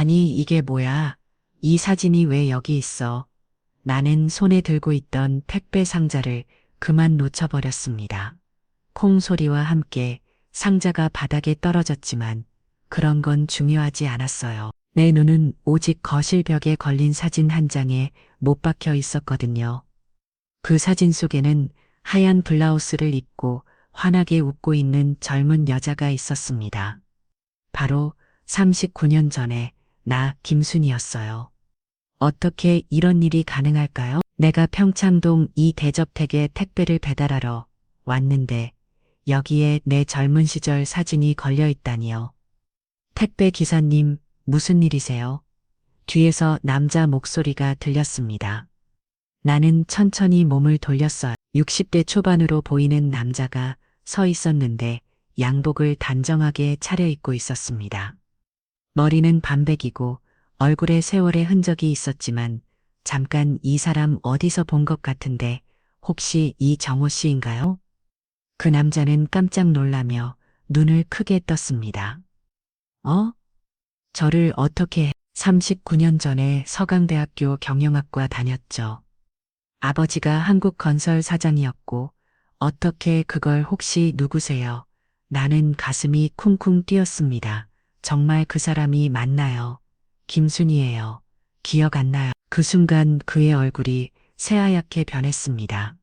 아니, 이게 뭐야? 이 사진이 왜 여기 있어? 나는 손에 들고 있던 택배 상자를 그만 놓쳐버렸습니다. 콩 소리와 함께 상자가 바닥에 떨어졌지만 그런 건 중요하지 않았어요. 내 눈은 오직 거실 벽에 걸린 사진 한 장에 못 박혀 있었거든요. 그 사진 속에는 하얀 블라우스를 입고 환하게 웃고 있는 젊은 여자가 있었습니다. 바로 39년 전에 나 김순이었어요. 어떻게 이런 일이 가능할까요? 내가 평창동 이 대저택에 택배를 배달하러 왔는데 여기에 내 젊은 시절 사진이 걸려 있다니요. 택배 기사님, 무슨 일이세요? 뒤에서 남자 목소리가 들렸습니다. 나는 천천히 몸을 돌렸어요. 60대 초반으로 보이는 남자가 서 있었는데 양복을 단정하게 차려입고 있었습니다. 머리는 반백이고 얼굴에 세월의 흔적이 있었지만 잠깐 이 사람 어디서 본 것 같은데 혹시 이정호 씨인가요? 그 남자는 깜짝 놀라며 눈을 크게 떴습니다. 어? 저를 어떻게 39년 전에 서강대학교 경영학과 다녔죠. 아버지가 한국건설 사장이었고 어떻게 그걸 혹시 누구세요? 나는 가슴이 쿵쿵 뛰었습니다. 정말 그 사람이 맞나요? 김순이에요. 기억 안 나요. 그 순간 그의 얼굴이 새하얗게 변했습니다.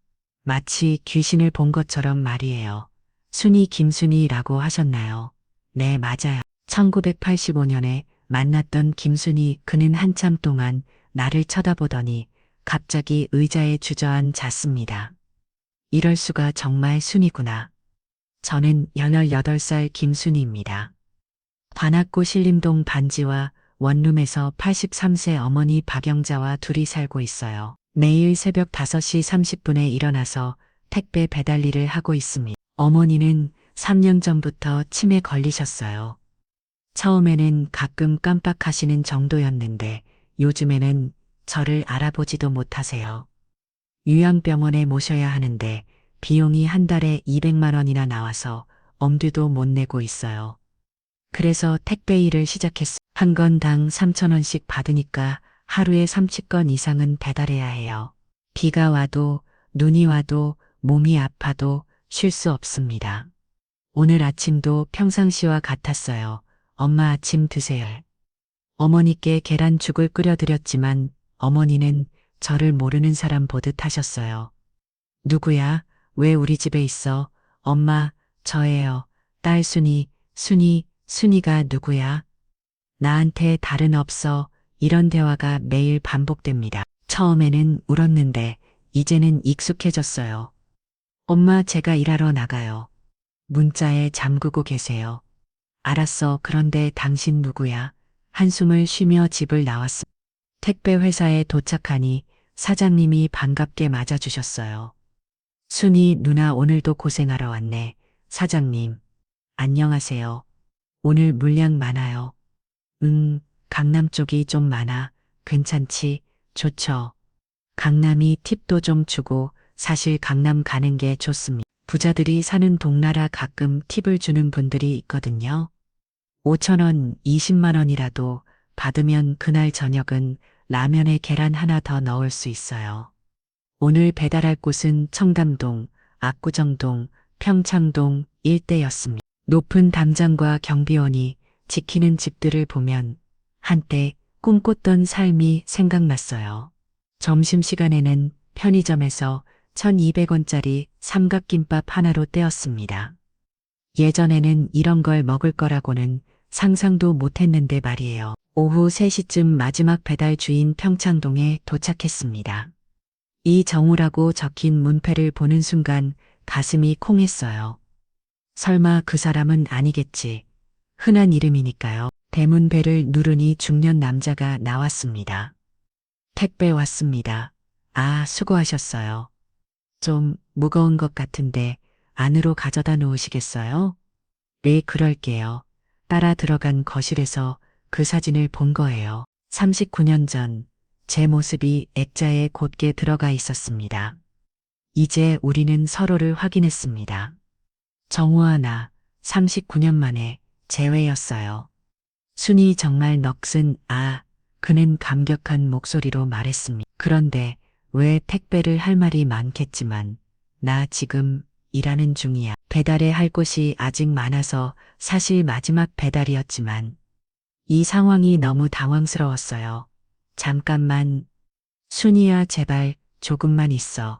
마치 귀신을 본 것처럼 말이에요. 순이 김순이라고 하셨나요? 네, 맞아요. 1985년에 만났던 김순이. 그는 한참 동안 나를 쳐다보더니 갑자기 의자에 주저앉았습니다. 이럴 수가, 정말 순이구나. 저는 18살 김순이입니다. 관악구 신림동 반지와 원룸에서 83세 어머니 박영자와 둘이 살고 있어요. 매일 새벽 5시 30분에 일어나서 택배 배달 일을 하고 있습니다. 어머니는 3년 전부터 치매 걸리셨어요. 처음에는 가끔 깜빡하시는 정도였는데 요즘에는 저를 알아보지도 못하세요. 요양병원에 모셔야 하는데 비용이 한 달에 200만 원이나 나와서 엄두도 못 내고 있어요. 그래서 택배 일을 시작했어요. 한 건당 3,000원씩 받으니까 하루에 30건 이상은 배달해야 해요. 비가 와도 눈이 와도 몸이 아파도 쉴 수 없습니다. 오늘 아침도 평상시와 같았어요. 엄마, 아침 드세요. 어머니께 계란죽을 끓여드렸지만 어머니는 저를 모르는 사람 보듯 하셨어요. 누구야? 왜 우리 집에 있어? 엄마, 저예요. 딸 순이. 순이가 누구야? 나한테 다른 없어. 이런 대화가 매일 반복됩니다. 처음에는 울었는데 이제는 익숙해졌어요. 엄마, 제가 일하러 나가요. 문자에 잠그고 계세요. 알았어. 그런데 당신 누구야? 한숨을 쉬며 집을 나왔습니다. 택배 회사에 도착하니 사장님이 반갑게 맞아주셨어요. 순이 누나, 오늘도 고생하러 왔네. 사장님, 안녕하세요. 오늘 물량 많아요. 강남 쪽이 좀 많아. 괜찮지? 좋죠. 강남이 팁도 좀 주고, 사실 강남 가는 게 좋습니다. 부자들이 사는 동나라 가끔 팁을 주는 분들이 있거든요. 5,000원, 20만 원이라도 받으면 그날 저녁은 라면에 계란 하나 더 넣을 수 있어요. 오늘 배달할 곳은 청담동, 압구정동, 평창동 일대였습니다. 높은 담장과 경비원이 지키는 집들을 보면 한때 꿈꿨던 삶이 생각났어요. 점심시간에는 편의점에서 1,200원짜리 삼각김밥 하나로 때웠습니다. 예전에는 이런 걸 먹을 거라고는 상상도 못했는데 말이에요. 오후 3시쯤 마지막 배달 주인 평창동에 도착했습니다. 이정우라고 적힌 문패를 보는 순간 가슴이 콩했어요. 설마 그 사람은 아니겠지. 흔한 이름이니까요. 대문배를 누르니 중년 남자가 나왔습니다. 택배 왔습니다. 아, 수고하셨어요. 좀 무거운 것 같은데 안으로 가져다 놓으시겠어요? 네, 그럴게요. 따라 들어간 거실에서 그 사진을 본 거예요. 39년 전 제 모습이 액자에 곧게 들어가 있었습니다. 이제 우리는 서로를 확인했습니다. 정우와 나 39년 만에 재회였어요. 순이 정말 넋은 그는 감격한 목소리로 말했습니다. 그런데 왜 택배를 할 말이 많겠지만 나 지금 일하는 중이야. 배달해 할 곳이 아직 많아서 사실 마지막 배달이었지만 이 상황이 너무 당황스러웠어요. 잠깐만, 순이야 제발 조금만 있어.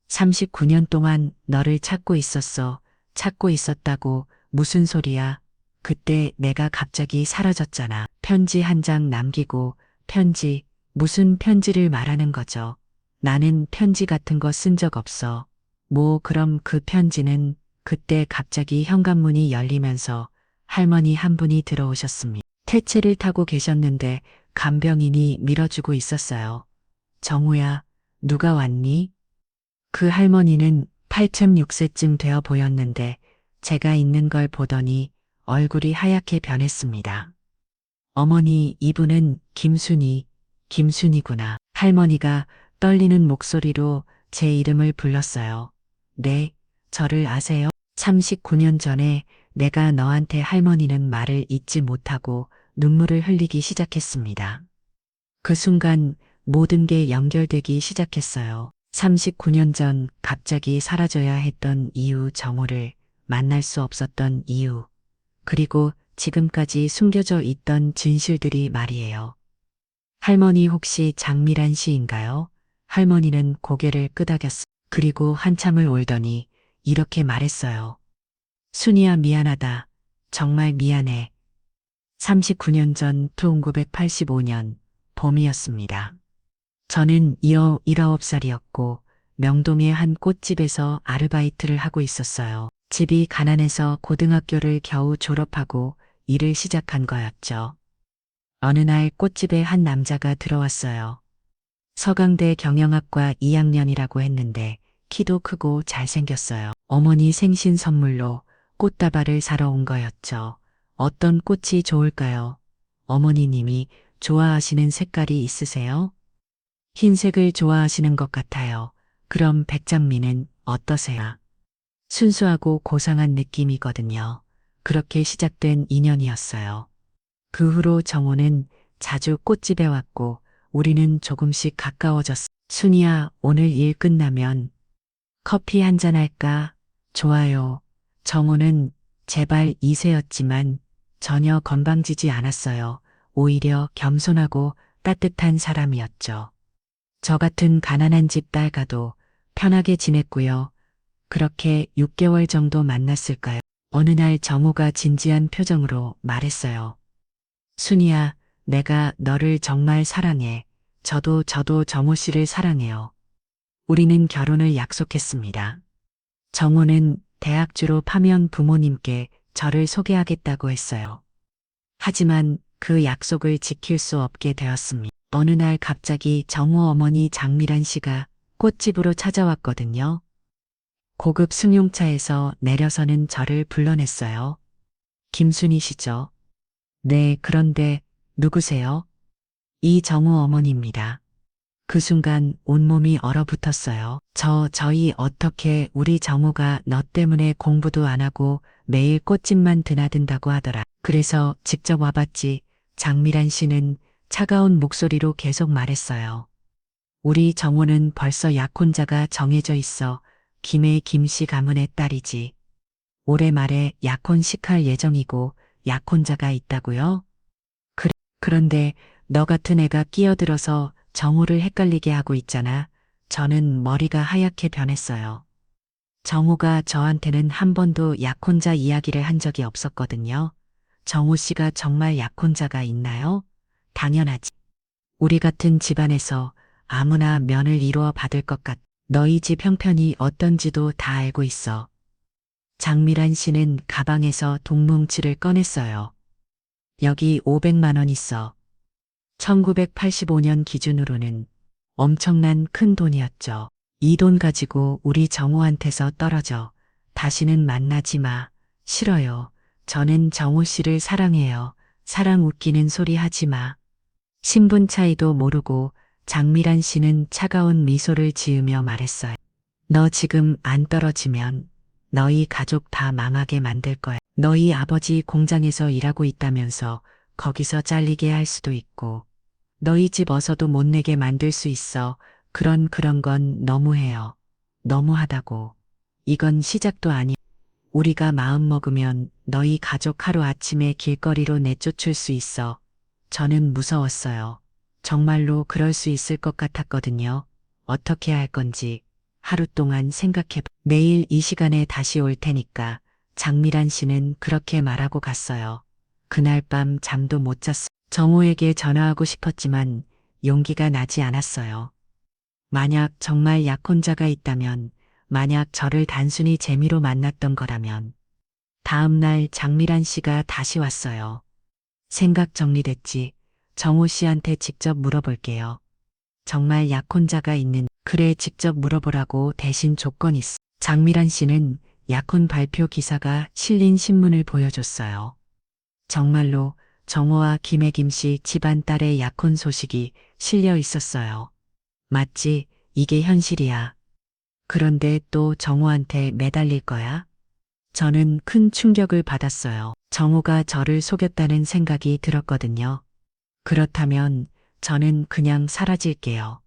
39년 동안 너를 찾고 있었어. 찾고 있었다고 무슨 소리야? 그때 내가 갑자기 사라졌잖아. 편지 한 장 남기고 편지, 무슨 편지를 말하는 거죠? 나는 편지 같은 거 쓴 적 없어. 뭐 그럼 그 편지는 그때 갑자기 현관문이 열리면서 할머니 한 분이 들어오셨습니다. 택시를 타고 계셨는데 간병인이 밀어주고 있었어요. 정우야, 누가 왔니? 그 할머니는 86세쯤 되어 보였는데 제가 있는 걸 보더니 얼굴이 하얗게 변했습니다. 어머니, 이분은 김순이구나. 할머니가 떨리는 목소리로 제 이름을 불렀어요. 네, 저를 아세요? 39년 전에 내가 너한테 할머니는 말을 잇지 못하고 눈물을 흘리기 시작했습니다. 그 순간 모든 게 연결되기 시작했어요. 39년 전 갑자기 사라져야 했던 이유, 정우를 만날 수 없었던 이유, 그리고 지금까지 숨겨져 있던 진실들이 말이에요. 할머니 혹시 장미란 씨인가요? 할머니는 고개를 끄덕였어. 그리고 한참을 울더니 이렇게 말했어요. 순이야 미안하다. 정말 미안해. 39년 전 1985년 봄이었습니다. 저는 19살이었고 명동의 한 꽃집에서 아르바이트를 하고 있었어요. 집이 가난해서 고등학교를 겨우 졸업하고 일을 시작한 거였죠. 어느 날 꽃집에 한 남자가 들어왔어요. 서강대 경영학과 2학년이라고 했는데 키도 크고 잘생겼어요. 어머니 생신 선물로 꽃다발을 사러 온 거였죠. 어떤 꽃이 좋을까요? 어머니님이 좋아하시는 색깔이 있으세요? 흰색을 좋아하시는 것 같아요. 그럼 백장미는 어떠세요? 순수하고 고상한 느낌이거든요. 그렇게 시작된 인연이었어요. 그 후로 정호는 자주 꽃집에 왔고 우리는 조금씩 가까워졌어. 순이야, 오늘 일 끝나면 커피 한잔 할까? 좋아요. 정호는 제발 2세였지만 전혀 건방지지 않았어요. 오히려 겸손하고 따뜻한 사람이었죠. 저 같은 가난한 집 딸과도 편하게 지냈고요. 그렇게 6개월 정도 만났을까요? 어느 날 정호가 진지한 표정으로 말했어요. 순이야, 내가 너를 정말 사랑해. 저도 정호 씨를 사랑해요. 우리는 결혼을 약속했습니다. 정호는 대학 졸업하면 부모님께 저를 소개하겠다고 했어요. 하지만 그 약속을 지킬 수 없게 되었습니다. 어느 날 갑자기 정호 어머니 장미란 씨가 꽃집으로 찾아왔거든요. 고급 승용차에서 내려서는 저를 불러냈어요. 김순이시죠? 네, 그런데 누구세요? 이정우 어머니입니다. 그 순간 온몸이 얼어붙었어요. 저희 어떻게 우리 정우가 너 때문에 공부도 안 하고 매일 꽃집만 드나든다고 하더라. 그래서 직접 와봤지. 장미란 씨는 차가운 목소리로 계속 말했어요. 우리 정우는 벌써 약혼자가 정해져 있어. 김해 김씨 가문의 딸이지. 올해 말에 약혼식 할 예정이고 약혼자가 있다고요? 그런데 너 같은 애가 끼어들어서 정우를 헷갈리게 하고 있잖아. 저는 머리가 하얗게 변했어요. 정우가 저한테는 한 번도 약혼자 이야기를 한 적이 없었거든요. 정우 씨가 정말 약혼자가 있나요? 당연하지. 우리 같은 집안에서 아무나 면을 이루어 받을 것 같. 너희 집 형편이 어떤지도 다 알고 있어. 장미란 씨는 가방에서 돈뭉치를 꺼냈어요. 여기 500만 원 있어. 1985년 기준으로는 엄청난 큰 돈이었죠. 이 돈 가지고 우리 정우한테서 떨어져. 다시는 만나지 마. 싫어요. 저는 정우 씨를 사랑해요. 사랑 웃기는 소리 하지 마. 신분 차이도 모르고 장미란 씨는 차가운 미소를 지으며 말했어요. 너 지금 안 떨어지면 너희 가족 다 망하게 만들 거야. 너희 아버지 공장에서 일하고 있다면서 거기서 잘리게 할 수도 있고, 너희 집 어서도 못 내게 만들 수 있어. 그런 건 너무해요. 너무하다고. 이건 시작도 아니. 우리가 마음 먹으면 너희 가족 하루아침에 길거리로 내쫓을 수 있어. 저는 무서웠어요. 정말로 그럴 수 있을 것 같았거든요. 어떻게 할 건지 하루 동안 생각해. 내일 이 시간에 다시 올 테니까. 장미란 씨는 그렇게 말하고 갔어요. 그날 밤 잠도 못 잤어요. 정호에게 전화하고 싶었지만 용기가 나지 않았어요. 만약 정말 약혼자가 있다면, 만약 저를 단순히 재미로 만났던 거라면, 다음 날 장미란 씨가 다시 왔어요. 생각 정리됐지. 정호 씨한테 직접 물어볼게요. 정말 약혼자가 있는, 그래 직접 물어보라고 대신 조건 있어. 장미란 씨는 약혼 발표 기사가 실린 신문을 보여줬어요. 정말로 정호와 김혜김 씨 집안 딸의 약혼 소식이 실려 있었어요. 맞지, 이게 현실이야. 그런데 또 정호한테 매달릴 거야? 저는 큰 충격을 받았어요. 정호가 저를 속였다는 생각이 들었거든요. 그렇다면 저는 그냥 사라질게요.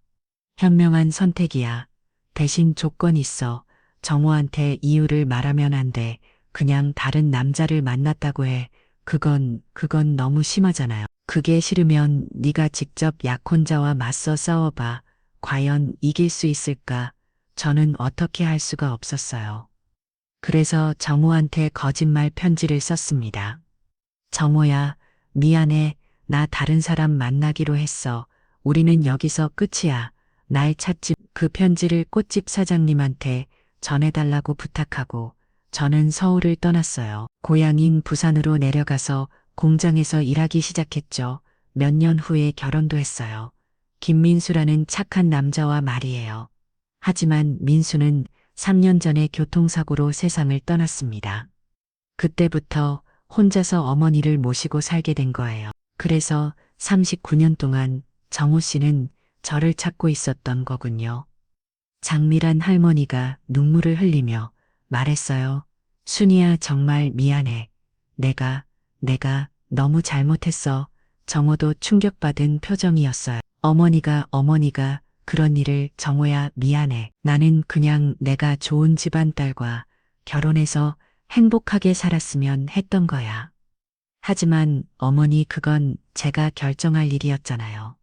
현명한 선택이야. 대신 조건 있어. 정호한테 이유를 말하면 안 돼. 그냥 다른 남자를 만났다고 해. 그건 너무 심하잖아요. 그게 싫으면 네가 직접 약혼자와 맞서 싸워봐. 과연 이길 수 있을까? 저는 어떻게 할 수가 없었어요. 그래서 정호한테 거짓말 편지를 썼습니다. 정호야, 미안해. 나 다른 사람 만나기로 했어. 우리는 여기서 끝이야. 날 찾지. 그 편지를 꽃집 사장님한테 전해달라고 부탁하고 저는 서울을 떠났어요. 고향인 부산으로 내려가서 공장에서 일하기 시작했죠. 몇 년 후에 결혼도 했어요. 김민수라는 착한 남자와 말이에요. 하지만 민수는 3년 전에 교통사고로 세상을 떠났습니다. 그때부터 혼자서 어머니를 모시고 살게 된 거예요. 그래서 39년 동안 정호 씨는 저를 찾고 있었던 거군요. 장미란 할머니가 눈물을 흘리며 말했어요. 순이야, 정말 미안해. 내가 너무 잘못했어. 정호도 충격받은 표정이었어요. 어머니가 그런 일을. 정호야, 미안해. 나는 그냥 내가 좋은 집안 딸과 결혼해서 행복하게 살았으면 했던 거야. 하지만 어머니, 그건 제가 결정할 일이었잖아요.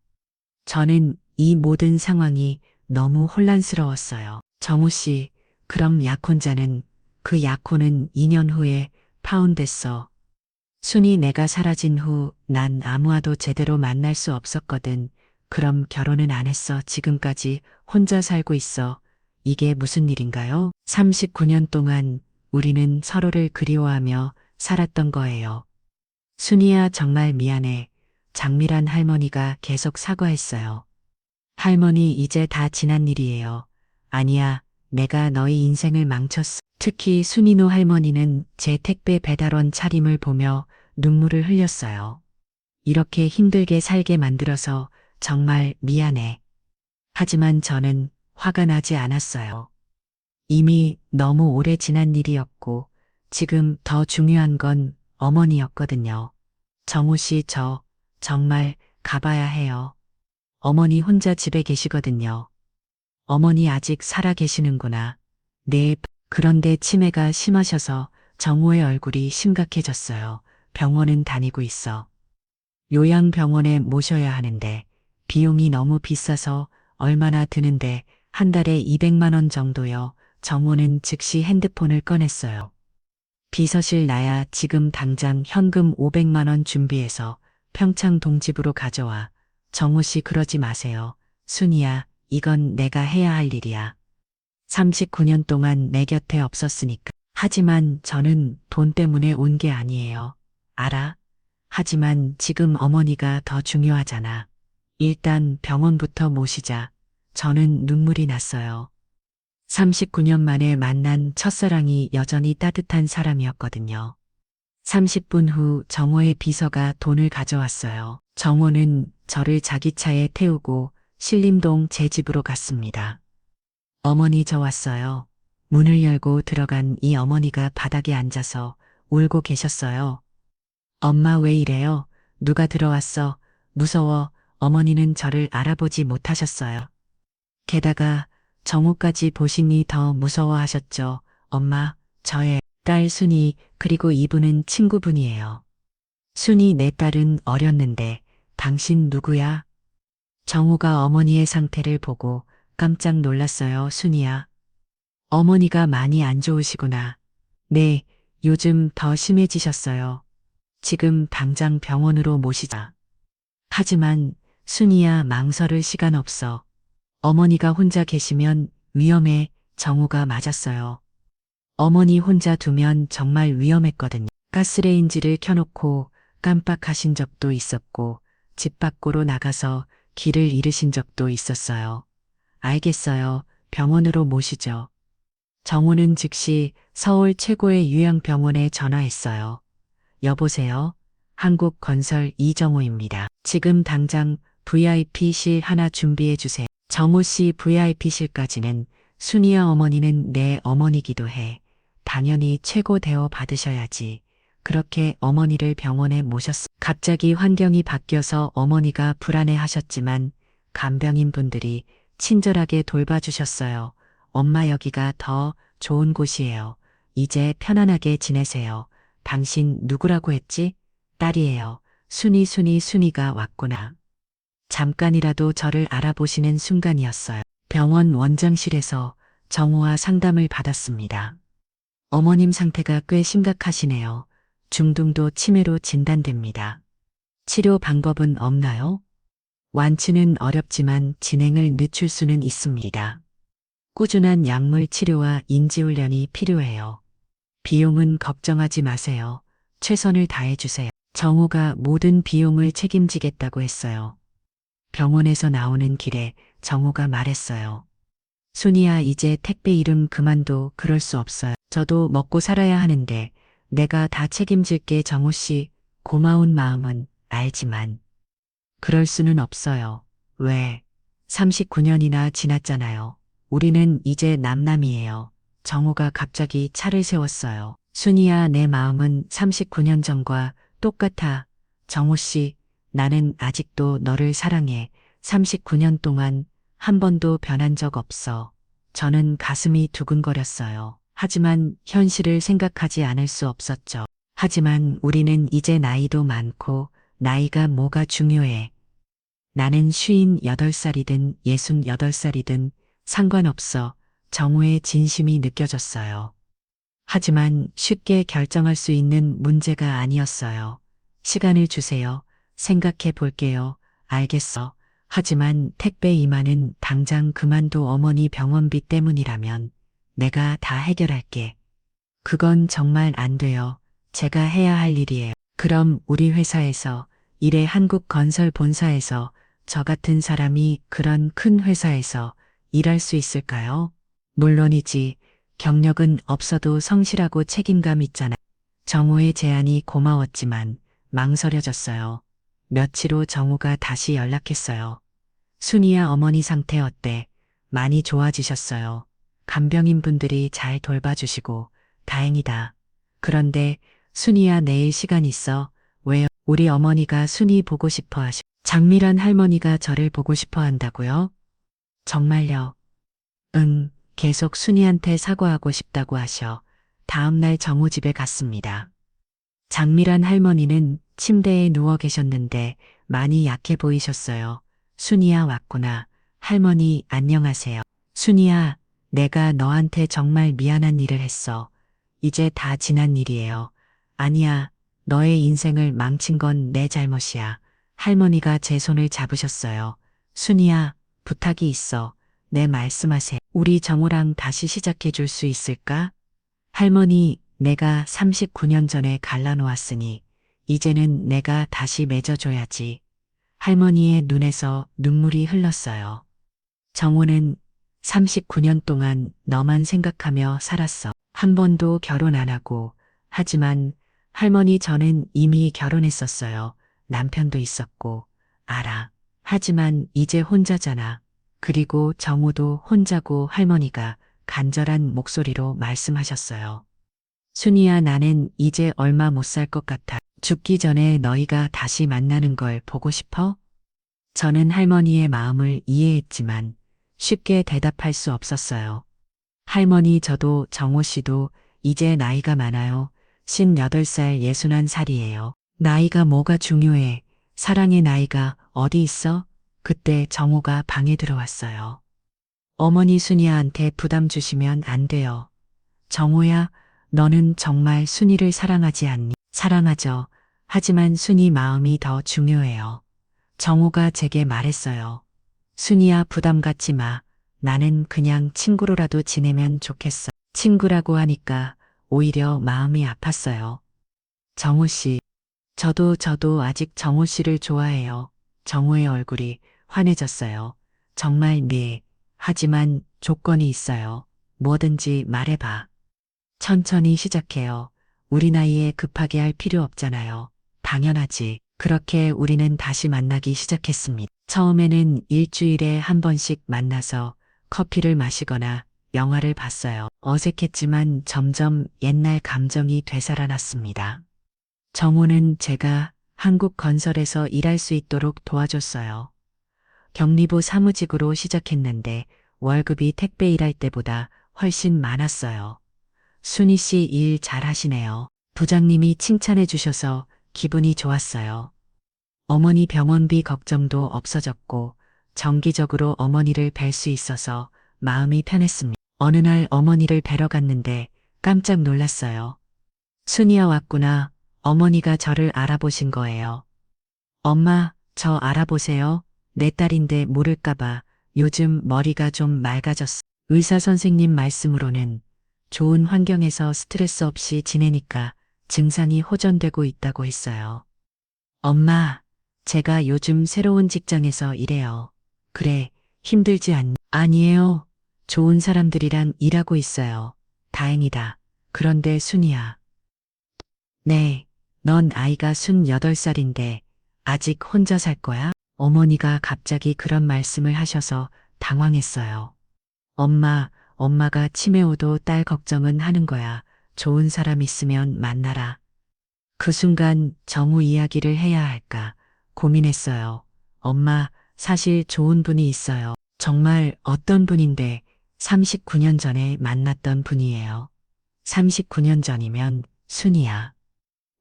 저는 이 모든 상황이 너무 혼란스러웠어요. 정우 씨, 그럼 약혼자는, 그 약혼은 2년 후에 파혼됐어. 순이 내가 사라진 후 난 아무와도 제대로 만날 수 없었거든. 그럼 결혼은 안 했어. 지금까지 혼자 살고 있어. 이게 무슨 일인가요? 39년 동안 우리는 서로를 그리워하며 살았던 거예요. 순이야, 정말 미안해. 장미란 할머니가 계속 사과했어요. 할머니, 이제 다 지난 일이에요. 아니야, 내가 너희 인생을 망쳤어. 특히 순이노 할머니는 제 택배 배달원 차림을 보며 눈물을 흘렸어요. 이렇게 힘들게 살게 만들어서 정말 미안해. 하지만 저는 화가 나지 않았어요. 이미 너무 오래 지난 일이었고, 지금 더 중요한 건 어머니였거든요. 정우 씨, 저 정말 가봐야 해요. 어머니 혼자 집에 계시거든요. 어머니 아직 살아 계시는구나. 네, 그런데 치매가 심하셔서 정호의 얼굴이 심각해졌어요. 병원은 다니고 있어. 요양병원에 모셔야 하는데 비용이 너무 비싸서 얼마나 드는데 한 달에 200만 원 정도요. 정호는 즉시 핸드폰을 꺼냈어요. 비서실 나야, 지금 당장 현금 500만 원 준비해서 평창 동집으로 가져와. 정호 씨, 그러지 마세요. 순이야, 이건 내가 해야 할 일이야. 39년 동안 내 곁에 없었으니까. 하지만 저는 돈 때문에 온 게 아니에요. 알아? 하지만 지금 어머니가 더 중요하잖아. 일단 병원부터 모시자. 저는 눈물이 났어요. 39년 만에 만난 첫사랑이 여전히 따뜻한 사람이었거든요. 30분 후 정호의 비서가 돈을 가져왔어요. 정호는 저를 자기 차에 태우고 신림동 제 집으로 갔습니다. 어머니, 저 왔어요. 문을 열고 들어간 이 어머니가 바닥에 앉아서 울고 계셨어요. 엄마, 왜 이래요? 누가 들어왔어. 무서워. 어머니는 저를 알아보지 못하셨어요. 게다가 정우까지 보시니 더 무서워하셨죠. 엄마, 저의 딸 순이, 그리고 이분은 친구분이에요. 순이 내 딸은 어렸는데 당신 누구야? 정우가 어머니의 상태를 보고 깜짝 놀랐어요. 순이야. 어머니가 많이 안 좋으시구나. 네, 요즘 더 심해지셨어요. 지금 당장 병원으로 모시자. 하지만 순이야, 망설일 시간 없어. 어머니가 혼자 계시면 위험해. 정우가 맞았어요. 어머니 혼자 두면 정말 위험했거든요. 가스레인지를 켜놓고 깜빡하신 적도 있었고 집 밖으로 나가서 길을 잃으신 적도 있었어요. 알겠어요. 병원으로 모시죠. 정우는 즉시 서울 최고의 요양병원에 전화했어요. 여보세요. 한국건설 이정우입니다. 지금 당장 VIP실 하나 준비해 주세요. 정우 씨, VIP실까지는 순이야, 어머니는 내 어머니기도 해. 당연히 최고 대우 받으셔야지. 그렇게 어머니를 병원에 모셨어. 갑자기 환경이 바뀌어서 어머니가 불안해 하셨지만 간병인 분들이 친절하게 돌봐주셨어요. 엄마, 여기가 더 좋은 곳이에요. 이제 편안하게 지내세요. 당신 누구라고 했지? 딸이에요. 순이가 왔구나. 잠깐이라도 저를 알아보시는 순간이었어요. 병원 원장실에서 정우와 상담을 받았습니다. 어머님 상태가 꽤 심각하시네요. 중등도 치매로 진단됩니다. 치료 방법은 없나요? 완치는 어렵지만 진행을 늦출 수는 있습니다. 꾸준한 약물 치료와 인지훈련이 필요해요. 비용은 걱정하지 마세요. 최선을 다해주세요. 정우가 모든 비용을 책임지겠다고 했어요. 병원에서 나오는 길에 정우가 말했어요. 순이야, 이제 택배 일은 그만둬. 그럴 수 없어요. 저도 먹고 살아야 하는데 내가 다 책임질게. 정우 씨, 고마운 마음은 알지만 그럴 수는 없어요. 왜? 39년이나 지났잖아요. 우리는 이제 남남이에요. 정우가 갑자기 차를 세웠어요. 순이야, 내 마음은 39년 전과 똑같아. 정우 씨, 나는 아직도 너를 사랑해. 39년 동안 한 번도 변한 적 없어. 저는 가슴이 두근거렸어요. 하지만 현실을 생각하지 않을 수 없었죠. 하지만 우리는 이제 나이도 많고 나이가 뭐가 중요해. 나는 58살이든 68살이든 상관없어. 정우의 진심이 느껴졌어요. 하지만 쉽게 결정할 수 있는 문제가 아니었어요. 시간을 주세요. 생각해 볼게요. 알겠어. 하지만 택배 임하는 당장 그만둬. 어머니 병원비 때문이라면 내가 다 해결할게. 그건 정말 안 돼요. 제가 해야 할 일이에요. 그럼 우리 회사에서 일해. 한국건설 본사에서 저 같은 사람이 그런 큰 회사에서 일할 수 있을까요? 물론이지. 경력은 없어도 성실하고 책임감 있잖아. 정우의 제안이 고마웠지만 망설여졌어요. 며칠 후 정우가 다시 연락했어요. 순이야, 어머니 상태 어때? 많이 좋아지셨어요. 간병인 분들이 잘 돌봐주시고 다행이다. 그런데 순이야, 내일 시간 있어? 왜요? 우리 어머니가 순이 보고 싶어 하시. 장미란 할머니가 저를 보고 싶어 한다고요? 정말요? 응, 계속 순이한테 사과하고 싶다고 하셔. 다음날 정우 집에 갔습니다. 장미란 할머니는 침대에 누워 계셨는데 많이 약해 보이셨어요. 순이야, 왔구나. 할머니, 안녕하세요. 순이야, 내가 너한테 정말 미안한 일을 했어. 이제 다 지난 일이에요. 아니야, 너의 인생을 망친 건 내 잘못이야. 할머니가 제 손을 잡으셨어요. 순이야, 부탁이 있어. 네, 말씀하세요. 우리 정우랑 다시 시작해 줄 수 있을까? 할머니, 내가 39년 전에 갈라놓았으니 이제는 내가 다시 맺어줘야지. 할머니의 눈에서 눈물이 흘렀어요. 정우는 39년 동안 너만 생각하며 살았어. 한 번도 결혼 안 하고. 하지만 할머니, 저는 이미 결혼했었어요. 남편도 있었고. 알아. 하지만 이제 혼자잖아. 그리고 정우도 혼자고. 할머니가 간절한 목소리로 말씀하셨어요. 순이야, 나는 이제 얼마 못 살 것 같아. 죽기 전에 너희가 다시 만나는 걸 보고 싶어? 저는 할머니의 마음을 이해했지만 쉽게 대답할 수 없었어요. 할머니, 저도 정호 씨도 이제 나이가 많아요. 58살 61살이에요. 나이가 뭐가 중요해. 사랑의 나이가 어디 있어? 그때 정호가 방에 들어왔어요. 어머니, 순이한테 부담 주시면 안 돼요. 정호야, 너는 정말 순이를 사랑하지 않니? 사랑하죠. 하지만 순이 마음이 더 중요해요. 정호가 제게 말했어요. 순이야, 부담 갖지 마. 나는 그냥 친구로라도 지내면 좋겠어. 친구라고 하니까 오히려 마음이 아팠어요. 정호 씨, 저도 아직 정호 씨를 좋아해요. 정호의 얼굴이 환해졌어요. 정말 네. 하지만 조건이 있어요. 뭐든지 말해봐. 천천히 시작해요. 우리 나이에 급하게 할 필요 없잖아요. 당연하지. 그렇게 우리는 다시 만나기 시작했습니다. 처음에는 일주일에 한 번씩 만나서 커피를 마시거나 영화를 봤어요. 어색했지만 점점 옛날 감정이 되살아났습니다. 정호는 제가 한국 건설에서 일할 수 있도록 도와줬어요. 격리부 사무직으로 시작했는데 월급이 택배 일할 때보다 훨씬 많았어요. 순희 씨 일 잘하시네요. 부장님이 칭찬해 주셔서 기분이 좋았어요. 어머니 병원비 걱정도 없어졌고 정기적으로 어머니를 뵐 수 있어서 마음이 편했습니다. 어느 날 어머니를 뵈러 갔는데 깜짝 놀랐어요. 순이야, 왔구나. 어머니가 저를 알아보신 거예요. 엄마, 저 알아보세요. 내 딸인데 모를까봐 요즘 머리가 좀 맑아졌어. 의사 선생님 말씀으로는 좋은 환경에서 스트레스 없이 지내니까 증상이 호전되고 있다고 했어요. 엄마, 제가 요즘 새로운 직장에서 일해요. 그래, 힘들지 않니? 아니에요. 좋은 사람들이랑 일하고 있어요. 다행이다. 그런데 순이야. 네, 넌 아이가 28살인데 아직 혼자 살 거야? 어머니가 갑자기 그런 말씀을 하셔서 당황했어요. 엄마가 치매 오도 딸 걱정은 하는 거야. 좋은 사람 있으면 만나라. 그 순간 정우 이야기를 해야 할까 고민했어요. 엄마, 사실 좋은 분이 있어요. 정말 어떤 분인데 39년 전에 만났던 분이에요. 39년 전이면 순이야.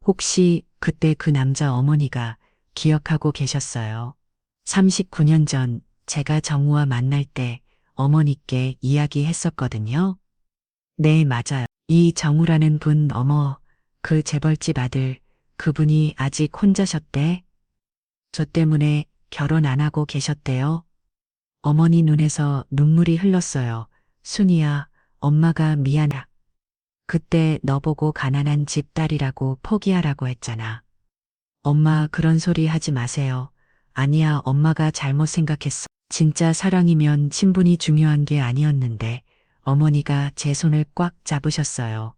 혹시 그때 그 남자 어머니가 기억하고 계셨어요? 39년 전 제가 정우와 만날 때 어머니께 이야기했었거든요. 네, 맞아요. 이 정우라는 분, 어머, 그 재벌집 아들, 그분이 아직 혼자셨대? 저 때문에 결혼 안 하고 계셨대요? 어머니 눈에서 눈물이 흘렀어요. 순이야, 엄마가 미안하. 그때 너보고 가난한 집 딸이라고 포기하라고 했잖아. 엄마, 그런 소리 하지 마세요. 아니야, 엄마가 잘못 생각했어. 진짜 사랑이면 친분이 중요한 게 아니었는데 어머니가 제 손을 꽉 잡으셨어요.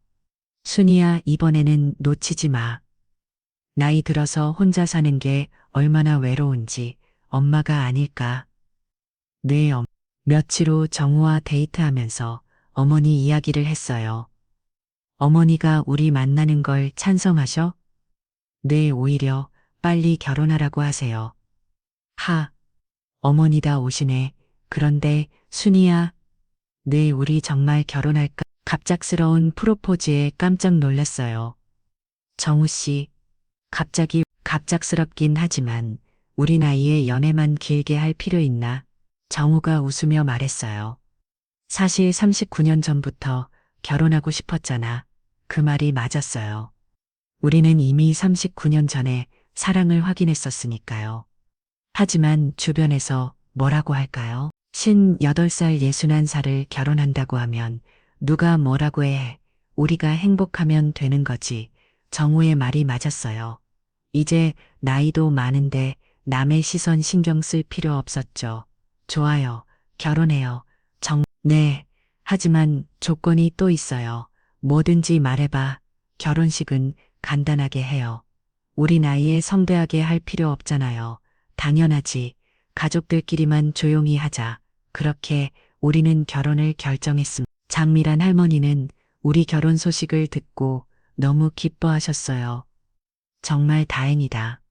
순이야, 이번에는 놓치지 마. 나이 들어서 혼자 사는 게 얼마나 외로운지 엄마가 아닐까. 네, 며칠 후 정우와 데이트하면서 어머니 이야기를 했어요. 어머니가 우리 만나는 걸 찬성하셔? 네, 오히려 빨리 결혼하라고 하세요. 하, 어머니다 오시네. 그런데 순이야, 네, 우리 정말 결혼할까? 갑작스러운 프로포즈에 깜짝 놀랐어요. 정우 씨, 갑작스럽긴 하지만 우리 나이에 연애만 길게 할 필요 있나? 정우가 웃으며 말했어요. 사실 39년 전부터 결혼하고 싶었잖아. 그 말이 맞았어요. 우리는 이미 39년 전에 사랑을 확인했었으니까요. 하지만 주변에서 뭐라고 할까요? 58살 61살을 결혼한다고 하면 누가 뭐라고 해. 우리가 행복하면 되는 거지. 정우의 말이 맞았어요. 이제 나이도 많은데 남의 시선 신경 쓸 필요 없었죠. 좋아요. 결혼해요. 네. 하지만 조건이 또 있어요. 뭐든지 말해봐. 결혼식은 간단하게 해요. 우리 나이에 성대하게 할 필요 없잖아요. 당연하지. 가족들끼리만 조용히 하자. 그렇게 우리는 결혼을 결정했습니다. 장미란 할머니는 우리 결혼 소식을 듣고 너무 기뻐하셨어요. 정말 다행이다.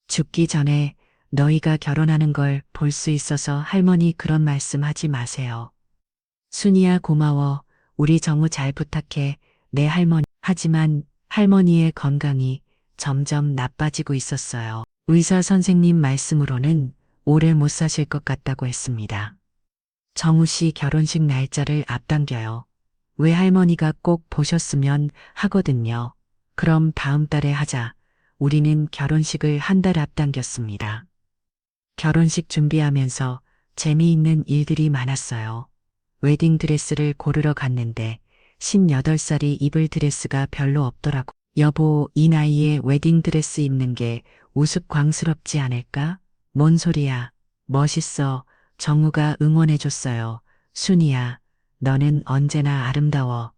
죽기 전에 너희가 결혼하는 걸 볼 수 있어서 할머니 그런 말씀 하지 마세요. 순이야 고마워. 우리 정우 잘 부탁해. 내 할머니. 하지만 할머니의 건강이 점점 나빠지고 있었어요. 의사 선생님 말씀으로는 오래 못 사실 것 같다고 했습니다. 정우 씨 결혼식 날짜를 앞당겨요. 외할머니가 꼭 보셨으면 하거든요. 그럼 다음 달에 하자. 우리는 결혼식을 한 달 앞당겼습니다. 결혼식 준비하면서 재미있는 일들이 많았어요. 웨딩드레스를 고르러 갔는데 58살이 입을 드레스가 별로 없더라고. 여보, 이 나이에 웨딩드레스 입는 게 우스꽝스럽지 않을까? 뭔 소리야. 멋있어. 정우가 응원해줬어요. 순이야, 너는 언제나 아름다워.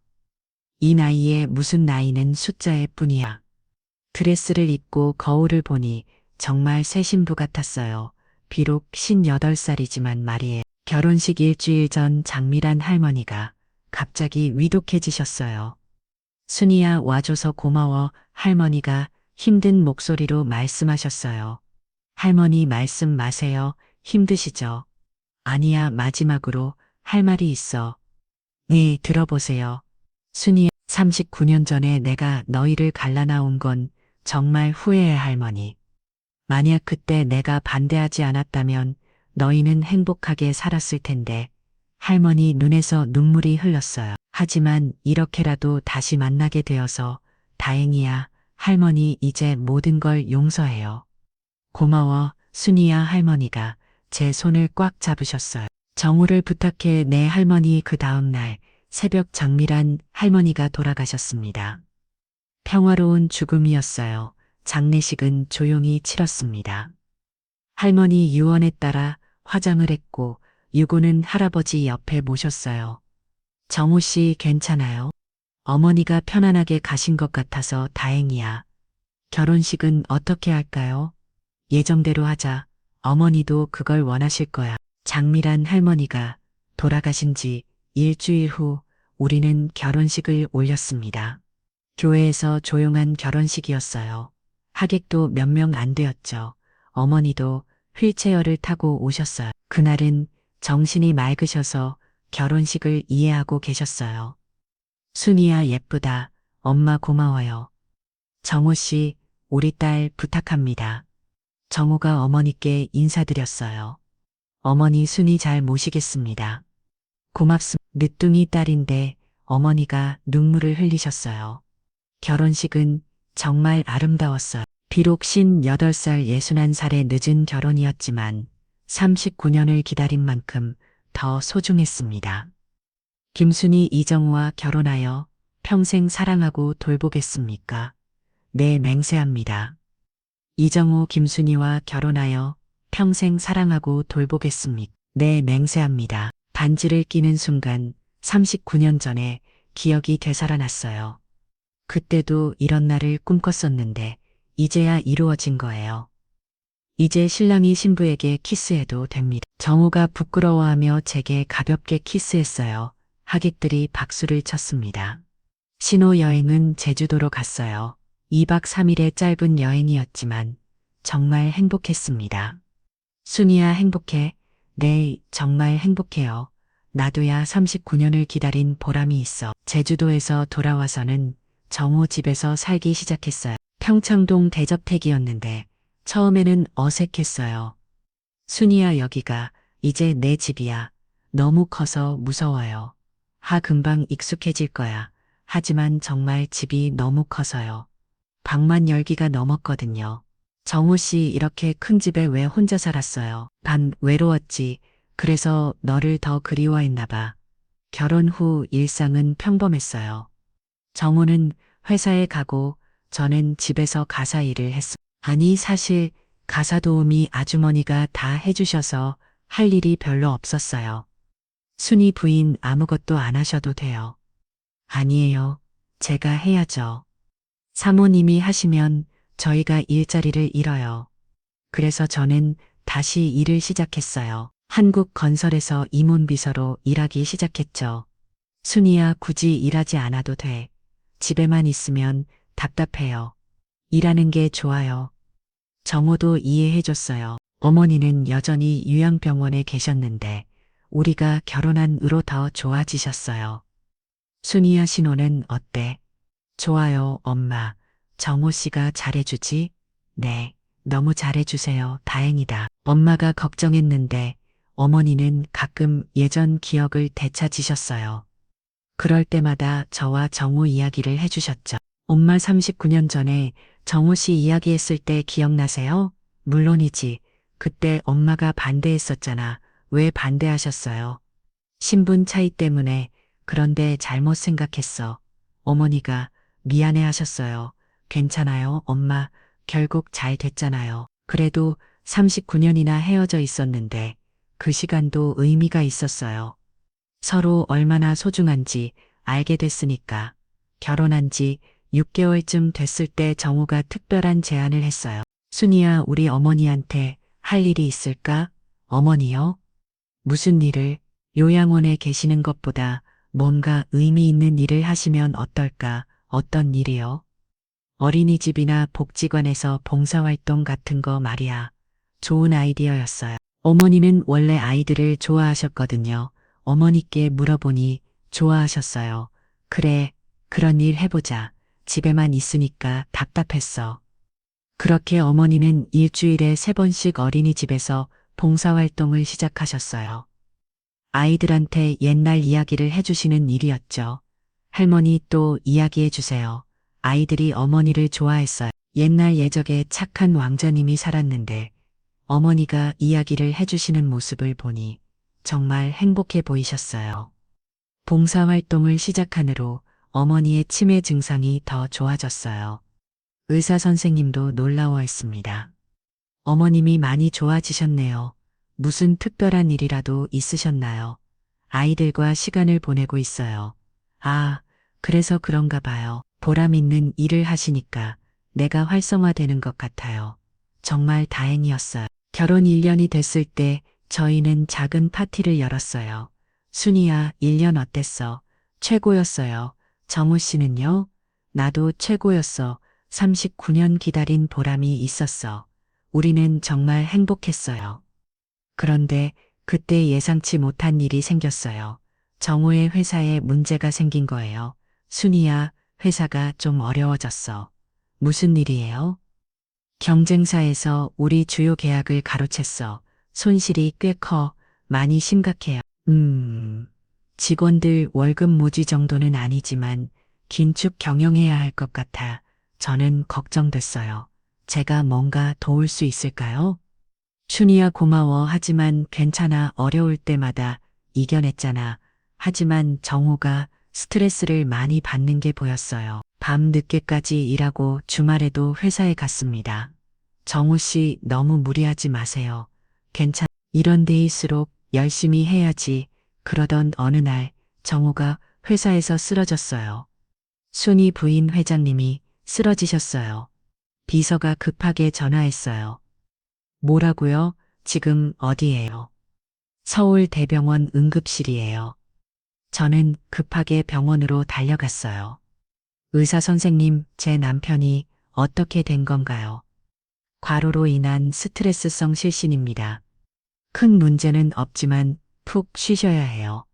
이 나이에 무슨 나이는 숫자일 뿐이야. 드레스를 입고 거울을 보니 정말 새 신부 같았어요. 비록 58살이지만 말이에요. 결혼식 일주일 전 장미란 할머니가 갑자기 위독해지셨어요. 순이야 와줘서 고마워. 할머니가 힘든 목소리로 말씀하셨어요. 할머니 말씀 마세요. 힘드시죠? 아니야 마지막으로 할 말이 있어. 네, 들어보세요. 순이야 39년 전에 내가 너희를 갈라나온 건 정말 후회해 할머니. 만약 그때 내가 반대하지 않았다면 너희는 행복하게 살았을 텐데 할머니 눈에서 눈물이 흘렀어요. 하지만 이렇게라도 다시 만나게 되어서 다행이야. 할머니 이제 모든 걸 용서해요. 고마워 순이야 할머니가 제 손을 꽉 잡으셨어요. 정우를 부탁해 내 할머니 그 다음 날 새벽 장미란 할머니가 돌아가셨습니다. 평화로운 죽음이었어요. 장례식은 조용히 치렀습니다. 할머니 유언에 따라 화장을 했고 유고는 할아버지 옆에 모셨어요. 정우 씨 괜찮아요? 어머니가 편안하게 가신 것 같아서 다행이야. 결혼식은 어떻게 할까요? 예정대로 하자. 어머니도 그걸 원하실 거야. 장미란 할머니가 돌아가신 지 일주일 후 우리는 결혼식을 올렸습니다. 교회에서 조용한 결혼식이었어요. 하객도 몇 명 안 되었죠. 어머니도 휠체어를 타고 오셨어요. 그날은 정신이 맑으셔서 결혼식을 이해하고 계셨어요. 순이야 예쁘다. 엄마 고마워요. 정우 씨, 우리 딸 부탁합니다. 정우가 어머니께 인사드렸어요. 어머니 순이 잘 모시겠습니다. 고맙습니다. 늦둥이 딸인데 어머니가 눈물을 흘리셨어요. 결혼식은 정말 아름다웠어요. 비록 58살 61살의 늦은 결혼이었지만 39년을 기다린 만큼 더 소중했습니다. 김순이 이정우와 결혼하여 평생 사랑하고 돌보겠습니까? 네, 맹세합니다. 이정우 김순이와 결혼하여 평생 사랑하고 돌보겠습니까? 네, 맹세합니다. 반지를 끼는 순간 39년 전에 기억이 되살아났어요. 그때도 이런 날을 꿈꿨었는데 이제야 이루어진 거예요. 이제 신랑이 신부에게 키스해도 됩니다. 정우가 부끄러워하며 제게 가볍게 키스했어요. 하객들이 박수를 쳤습니다. 신혼여행은 제주도로 갔어요. 2박 3일의 짧은 여행이었지만 정말 행복했습니다. 순이야 행복해? 네, 정말 행복해요. 나도야 39년을 기다린 보람이 있어. 제주도에서 돌아와서는 정우 집에서 살기 시작했어요. 평창동 대저택이었는데 처음에는 어색했어요. 순이야 여기가 이제 내 집이야. 너무 커서 무서워요. 금방 익숙해질 거야. 하지만 정말 집이 너무 커서요. 방만 열기가 넘었거든요. 정우 씨 이렇게 큰 집에 왜 혼자 살았어요? 난 외로웠지. 그래서 너를 더 그리워했나 봐. 결혼 후 일상은 평범했어요. 정우는 회사에 가고 저는 집에서 가사 일을 했어. 아니 사실 가사 도우미 아주머니가 다 해주셔서 할 일이 별로 없었어요. 순이 부인 아무것도 안 하셔도 돼요. 아니에요. 제가 해야죠. 사모님이 하시면 저희가 일자리를 잃어요. 그래서 저는 다시 일을 시작했어요. 한국건설에서 임원비서로 일하기 시작했죠. 순이야 굳이 일하지 않아도 돼. 집에만 있으면 답답해요. 일하는 게 좋아요. 정호도 이해해줬어요. 어머니는 여전히 요양병원에 계셨는데 우리가 결혼한 후로 더 좋아지셨어요. 순이야 신호는 어때? 좋아요, 엄마. 정호 씨가 잘해주지? 네, 너무 잘해주세요. 다행이다. 엄마가 걱정했는데 어머니는 가끔 예전 기억을 되찾으셨어요. 그럴 때마다 저와 정호 이야기를 해주셨죠. 엄마 39년 전에 정호 씨 이야기했을 때 기억나세요? 물론이지. 그때 엄마가 반대했었잖아. 왜 반대하셨어요? 신분 차이 때문에. 그런데 잘못 생각했어. 어머니가 미안해 하셨어요. 괜찮아요, 엄마. 결국 잘 됐잖아요. 그래도 39년이나 헤어져 있었는데 그 시간도 의미가 있었어요. 서로 얼마나 소중한지 알게 됐으니까. 결혼한 지 6개월쯤 됐을 때 정우가 특별한 제안을 했어요. 순이야, 우리 어머니한테 할 일이 있을까? 어머니요? 무슨 일을? 요양원에 계시는 것보다 뭔가 의미 있는 일을 하시면 어떨까? 어떤 일이요? 어린이집이나 복지관에서 봉사활동 같은 거 말이야. 좋은 아이디어였어요. 어머니는 원래 아이들을 좋아하셨거든요. 어머니께 물어보니 좋아하셨어요. 그래, 그런 일 해보자. 집에만 있으니까 답답했어. 그렇게 어머니는 일주일에 3번씩 어린이집에서 봉사활동을 시작하셨어요. 아이들한테 옛날 이야기를 해주시는 일이었죠. 할머니 또 이야기해 주세요. 아이들이 어머니를 좋아했어요. 옛날 예적에 착한 왕자님이 살았는데 어머니가 이야기를 해주시는 모습을 보니 정말 행복해 보이셨어요. 봉사활동을 시작한 후로 어머니의 치매 증상이 더 좋아졌어요. 의사 선생님도 놀라워했습니다. 어머님이 많이 좋아지셨네요. 무슨 특별한 일이라도 있으셨나요? 아이들과 시간을 보내고 있어요. 아, 그래서 그런가 봐요. 보람 있는 일을 하시니까 내가 활성화되는 것 같아요. 정말 다행이었어요. 결혼 1년이 됐을 때 저희는 작은 파티를 열었어요. 순이야, 1년 어땠어? 최고였어요. 정우 씨는요? 나도 최고였어. 39년 기다린 보람이 있었어. 우리는 정말 행복했어요. 그런데 그때 예상치 못한 일이 생겼어요. 정우의 회사에 문제가 생긴 거예요. 순이야, 회사가 좀 어려워졌어. 무슨 일이에요? 경쟁사에서 우리 주요 계약을 가로챘어. 손실이 꽤 커. 많이 심각해요. 직원들 월급 모지 정도는 아니지만 긴축 경영해야 할 것 같아. 저는 걱정됐어요. 제가 뭔가 도울 수 있을까요? 춘이야 고마워. 하지만 괜찮아. 어려울 때마다 이겨냈잖아. 하지만 정호가 스트레스를 많이 받는 게 보였어요. 밤 늦게까지 일하고 주말에도 회사에 갔습니다. 정호 씨 너무 무리하지 마세요. 이런 데일수록 열심히 해야지. 그러던 어느 날 정호가 회사에서 쓰러졌어요. 순이 부인 회장님이 쓰러지셨어요. 비서가 급하게 전화했어요. 뭐라고요? 지금 어디예요? 서울 대병원 응급실이에요. 저는 급하게 병원으로 달려갔어요. 의사 선생님, 제 남편이 어떻게 된 건가요? 과로로 인한 스트레스성 실신입니다. 큰 문제는 없지만 푹 쉬셔야 해요.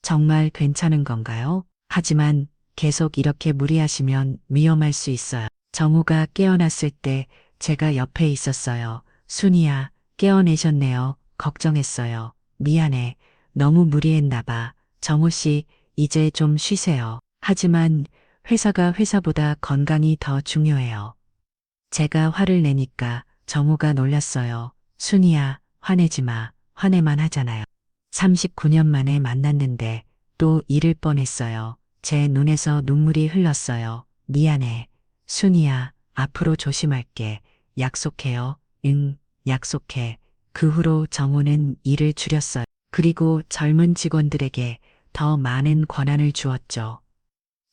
정말 괜찮은 건가요? 하지만 계속 이렇게 무리하시면 위험할 수 있어요. 정우가 깨어났을 때 제가 옆에 있었어요. 순이야, 깨어내셨네요. 걱정했어요. 미안해. 너무 무리했나 봐. 정우 씨, 이제 좀 쉬세요. 하지만 회사가 회사보다 건강이 더 중요해요. 제가 화를 내니까 정우가 놀랐어요. 순이야, 화내지 마. 화내만 하잖아요. 39년 만에 만났는데 또 잃을 뻔했어요. 제 눈에서 눈물이 흘렀어요. 미안해. 순이야, 앞으로 조심할게. 약속해요. 응, 약속해. 그 후로 정우는 일을 줄였어요. 그리고 젊은 직원들에게 더 많은 권한을 주었죠.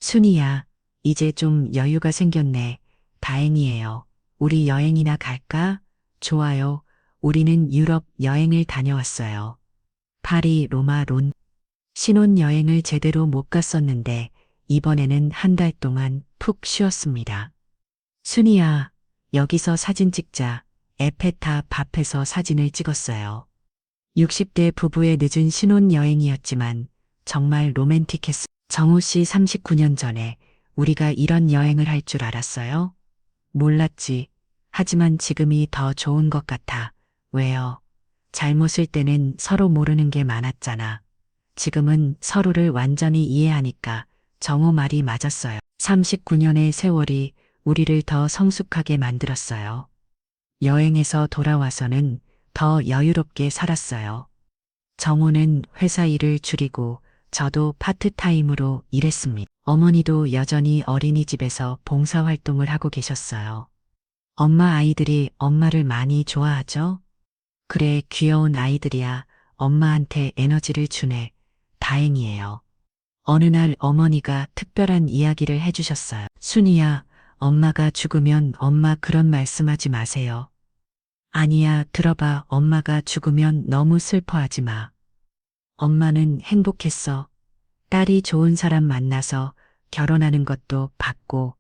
순이야, 이제 좀 여유가 생겼네. 다행이에요. 우리 여행이나 갈까? 좋아요. 우리는 유럽 여행을 다녀왔어요. 파리, 로마, 론. 신혼여행을 제대로 못 갔었는데 이번에는 한 달 동안 푹 쉬었습니다. 순이야, 여기서 사진 찍자. 에펠탑 앞에서 사진을 찍었어요. 60대 부부의 늦은 신혼여행이었지만 정말 로맨틱했어. 정우 씨 39년 전에 우리가 이런 여행을 할 줄 알았어요? 몰랐지. 하지만 지금이 더 좋은 것 같아. 왜요? 잘못을 때는 서로 모르는 게 많았잖아. 지금은 서로를 완전히 이해하니까 정우 말이 맞았어요. 39년의 세월이 우리를 더 성숙하게 만들었어요. 여행에서 돌아와서는 더 여유롭게 살았어요. 정우는 회사 일을 줄이고 저도 파트타임으로 일했습니다. 어머니도 여전히 어린이집에서 봉사활동을 하고 계셨어요. 엄마 아이들이 엄마를 많이 좋아하죠? 그래, 귀여운 아이들이야. 엄마한테 에너지를 주네. 다행이에요. 어느 날 어머니가 특별한 이야기를 해주셨어요. 순이야, 엄마가 죽으면 엄마 그런 말씀하지 마세요. 아니야, 들어봐. 엄마가 죽으면 너무 슬퍼하지 마. 엄마는 행복했어. 딸이 좋은 사람 만나서 결혼하는 것도 봤고,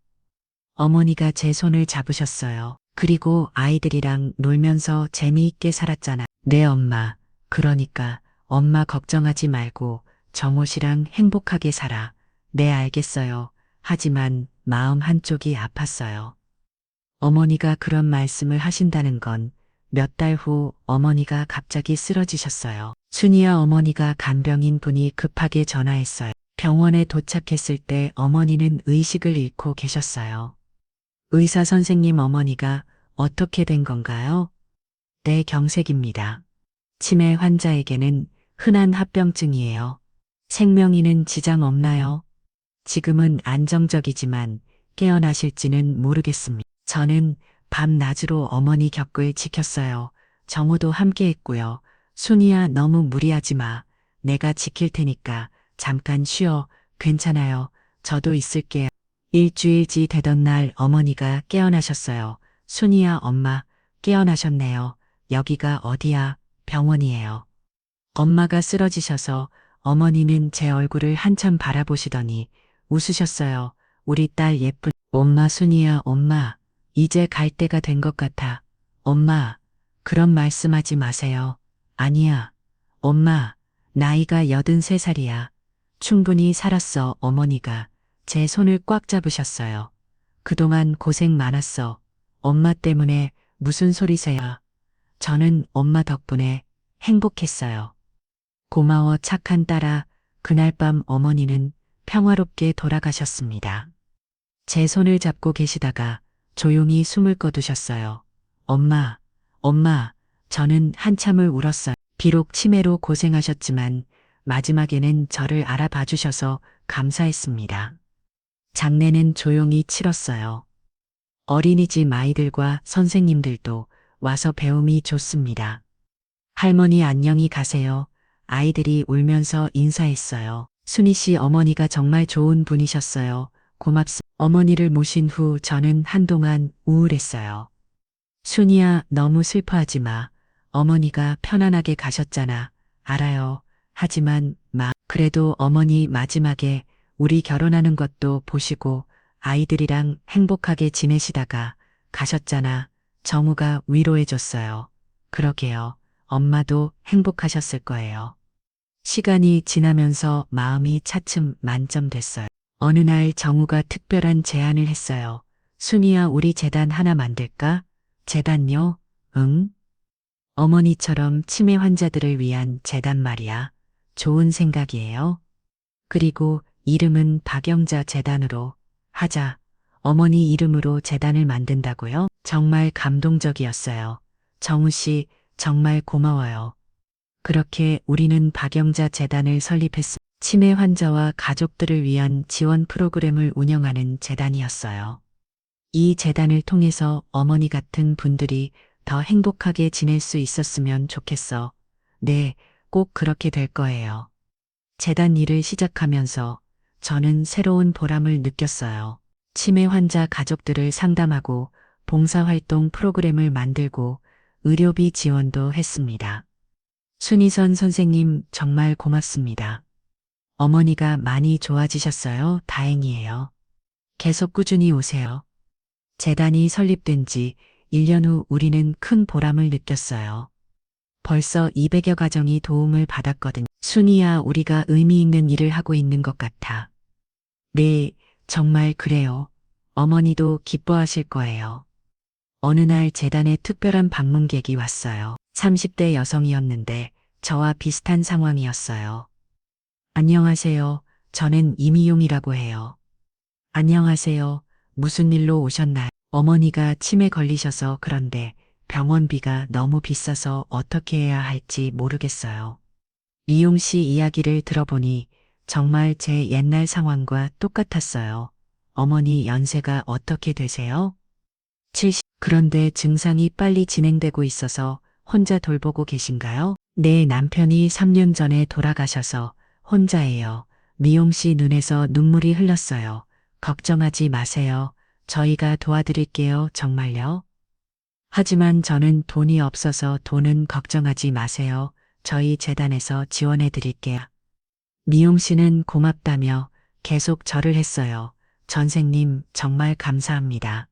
어머니가 제 손을 잡으셨어요. 그리고 아이들이랑 놀면서 재미있게 살았잖아. 네, 엄마. 그러니까 엄마 걱정하지 말고 정호 씨랑 행복하게 살아. 네, 알겠어요. 하지만 마음 한쪽이 아팠어요. 어머니가 그런 말씀을 하신다는 건 몇 달 후 어머니가 갑자기 쓰러지셨어요. 순이야, 어머니가 간병인 분이 급하게 전화했어요. 병원에 도착했을 때 어머니는 의식을 잃고 계셨어요. 의사 선생님, 어머니가 어떻게 된 건가요? 네, 경색입니다. 치매 환자에게는 흔한 합병증이에요. 생명에는 지장 없나요? 지금은 안정적이지만 깨어나실지는 모르겠습니다. 저는 밤낮으로 어머니 곁을 지켰어요. 정우도 함께 했고요. 순이야, 너무 무리하지 마. 내가 지킬 테니까 잠깐 쉬어. 괜찮아요. 저도 있을게요. 일주일지 되던 날 어머니가 깨어나셨어요. 순이야, 엄마, 깨어나셨네요. 여기가 어디야? 병원이에요. 엄마가 쓰러지셔서 어머니는 제 얼굴을 한참 바라보시더니 웃으셨어요. 우리 딸 예쁜 엄마. 순이야, 엄마, 이제 갈 때가 된 것 같아. 엄마, 그런 말씀하지 마세요. 아니야. 엄마, 나이가 83살이야. 충분히 살았어. 어머니가 제 손을 꽉 잡으셨어요. 그동안 고생 많았어. 엄마 때문에. 무슨 소리세요? 저는 엄마 덕분에 행복했어요. 고마워, 착한 딸아. 그날 밤 어머니는 평화롭게 돌아가셨습니다. 제 손을 잡고 계시다가 조용히 숨을 거두셨어요. 엄마, 엄마, 저는 한참을 울었어요. 비록 치매로 고생하셨지만 마지막에는 저를 알아봐 주셔서 감사했습니다. 장례는 조용히 치렀어요. 어린이집 아이들과 선생님들도 와서 배움이 좋습니다. 할머니, 안녕히 가세요. 아이들이 울면서 인사했어요. 순이 씨 어머니가 정말 좋은 분이셨어요. 고맙습니다. 어머니를 모신 후 저는 한동안 우울했어요. 순이야, 너무 슬퍼하지 마. 어머니가 편안하게 가셨잖아. 알아요. 하지만 그래도 어머니 마지막에 우리 결혼하는 것도 보시고 아이들이랑 행복하게 지내시다가 가셨잖아. 정우가 위로해줬어요. 그러게요. 엄마도 행복하셨을 거예요. 시간이 지나면서 마음이 차츰 만점됐어요. 어느 날 정우가 특별한 제안을 했어요. 순이야, 우리 재단 하나 만들까? 재단요? 응? 어머니처럼 치매 환자들을 위한 재단 말이야. 좋은 생각이에요. 그리고 이름은 박영자 재단으로 하자. 어머니 이름으로 재단을 만든다고요? 정말 감동적이었어요. 정우 씨, 정말 고마워요. 그렇게 우리는 박영자 재단을 설립했습니다. 치매 환자와 가족들을 위한 지원 프로그램을 운영하는 재단이었어요. 이 재단을 통해서 어머니 같은 분들이 더 행복하게 지낼 수 있었으면 좋겠어. 네, 꼭 그렇게 될 거예요. 재단 일을 시작하면서 저는 새로운 보람을 느꼈어요. 치매 환자 가족들을 상담하고 봉사활동 프로그램을 만들고 의료비 지원도 했습니다. 순희선 선생님, 정말 고맙습니다. 어머니가 많이 좋아지셨어요. 다행이에요. 계속 꾸준히 오세요. 재단이 설립된 지 1년 후 우리는 큰 보람을 느꼈어요. 벌써 200여 가정이 도움을 받았거든. 순이야, 우리가 의미 있는 일을 하고 있는 것 같아. 네, 정말 그래요. 어머니도 기뻐하실 거예요. 어느 날 재단에 특별한 방문객이 왔어요. 30대 여성이었는데 저와 비슷한 상황이었어요. 안녕하세요. 저는 이미용이라고 해요. 안녕하세요. 무슨 일로 오셨나요? 어머니가 치매 걸리셔서 그런데 병원비가 너무 비싸서 어떻게 해야 할지 모르겠어요. 미용 씨 이야기를 들어보니 정말 제 옛날 상황과 똑같았어요. 어머니 연세가 어떻게 되세요? 70. 그런데 증상이 빨리 진행되고 있어서 혼자 돌보고 계신가요? 네, 남편이 3년 전에 돌아가셔서 혼자예요. 미용 씨 눈에서 눈물이 흘렀어요. 걱정하지 마세요. 저희가 도와드릴게요. 정말요? 하지만 저는 돈이 없어서 돈은 걱정하지 마세요. 저희 재단에서 지원해 드릴게요. 미용 씨는 고맙다며 계속 절을 했어요. 전생님, 정말 감사합니다.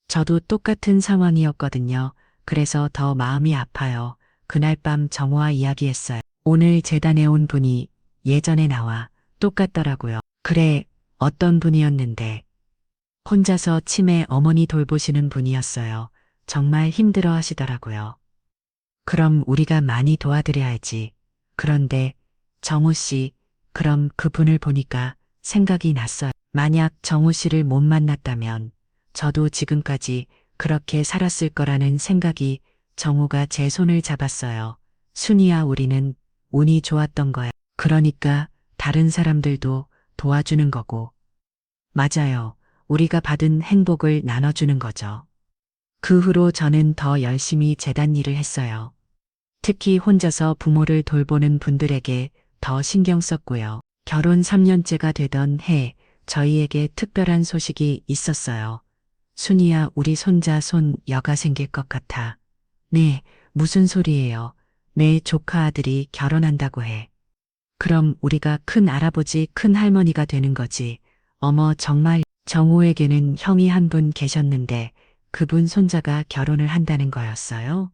저도 똑같은 상황이었거든요. 그래서 더 마음이 아파요. 그날 밤 정호와 이야기했어요. 오늘 재단에 온 분이 예전에 나와 똑같더라고요. 그래, 어떤 분이었는데. 혼자서 치매 어머니 돌보시는 분이었어요. 정말 힘들어 하시더라고요. 그럼 우리가 많이 도와드려야지. 그런데 정우 씨, 그럼 그분을 보니까 생각이 났어요. 만약 정우 씨를 못 만났다면 저도 지금까지 그렇게 살았을 거라는 생각이. 정우가 제 손을 잡았어요. 순이야, 우리는 운이 좋았던 거야. 그러니까 다른 사람들도 도와주는 거고. 맞아요. 우리가 받은 행복을 나눠주는 거죠. 그 후로 저는 더 열심히 재단 일을 했어요. 특히 혼자서 부모를 돌보는 분들에게 더 신경 썼고요. 결혼 3년째가 되던 해 저희에게 특별한 소식이 있었어요. 순이야, 우리 손자 손녀가 생길 것 같아. 네, 무슨 소리예요? 내 조카 아들이 결혼한다고 해. 그럼 우리가 큰 할아버지, 큰 할머니가 되는 거지. 어머, 정말. 정우에게는 형이 한 분 계셨는데 그분 손자가 결혼을 한다는 거였어요.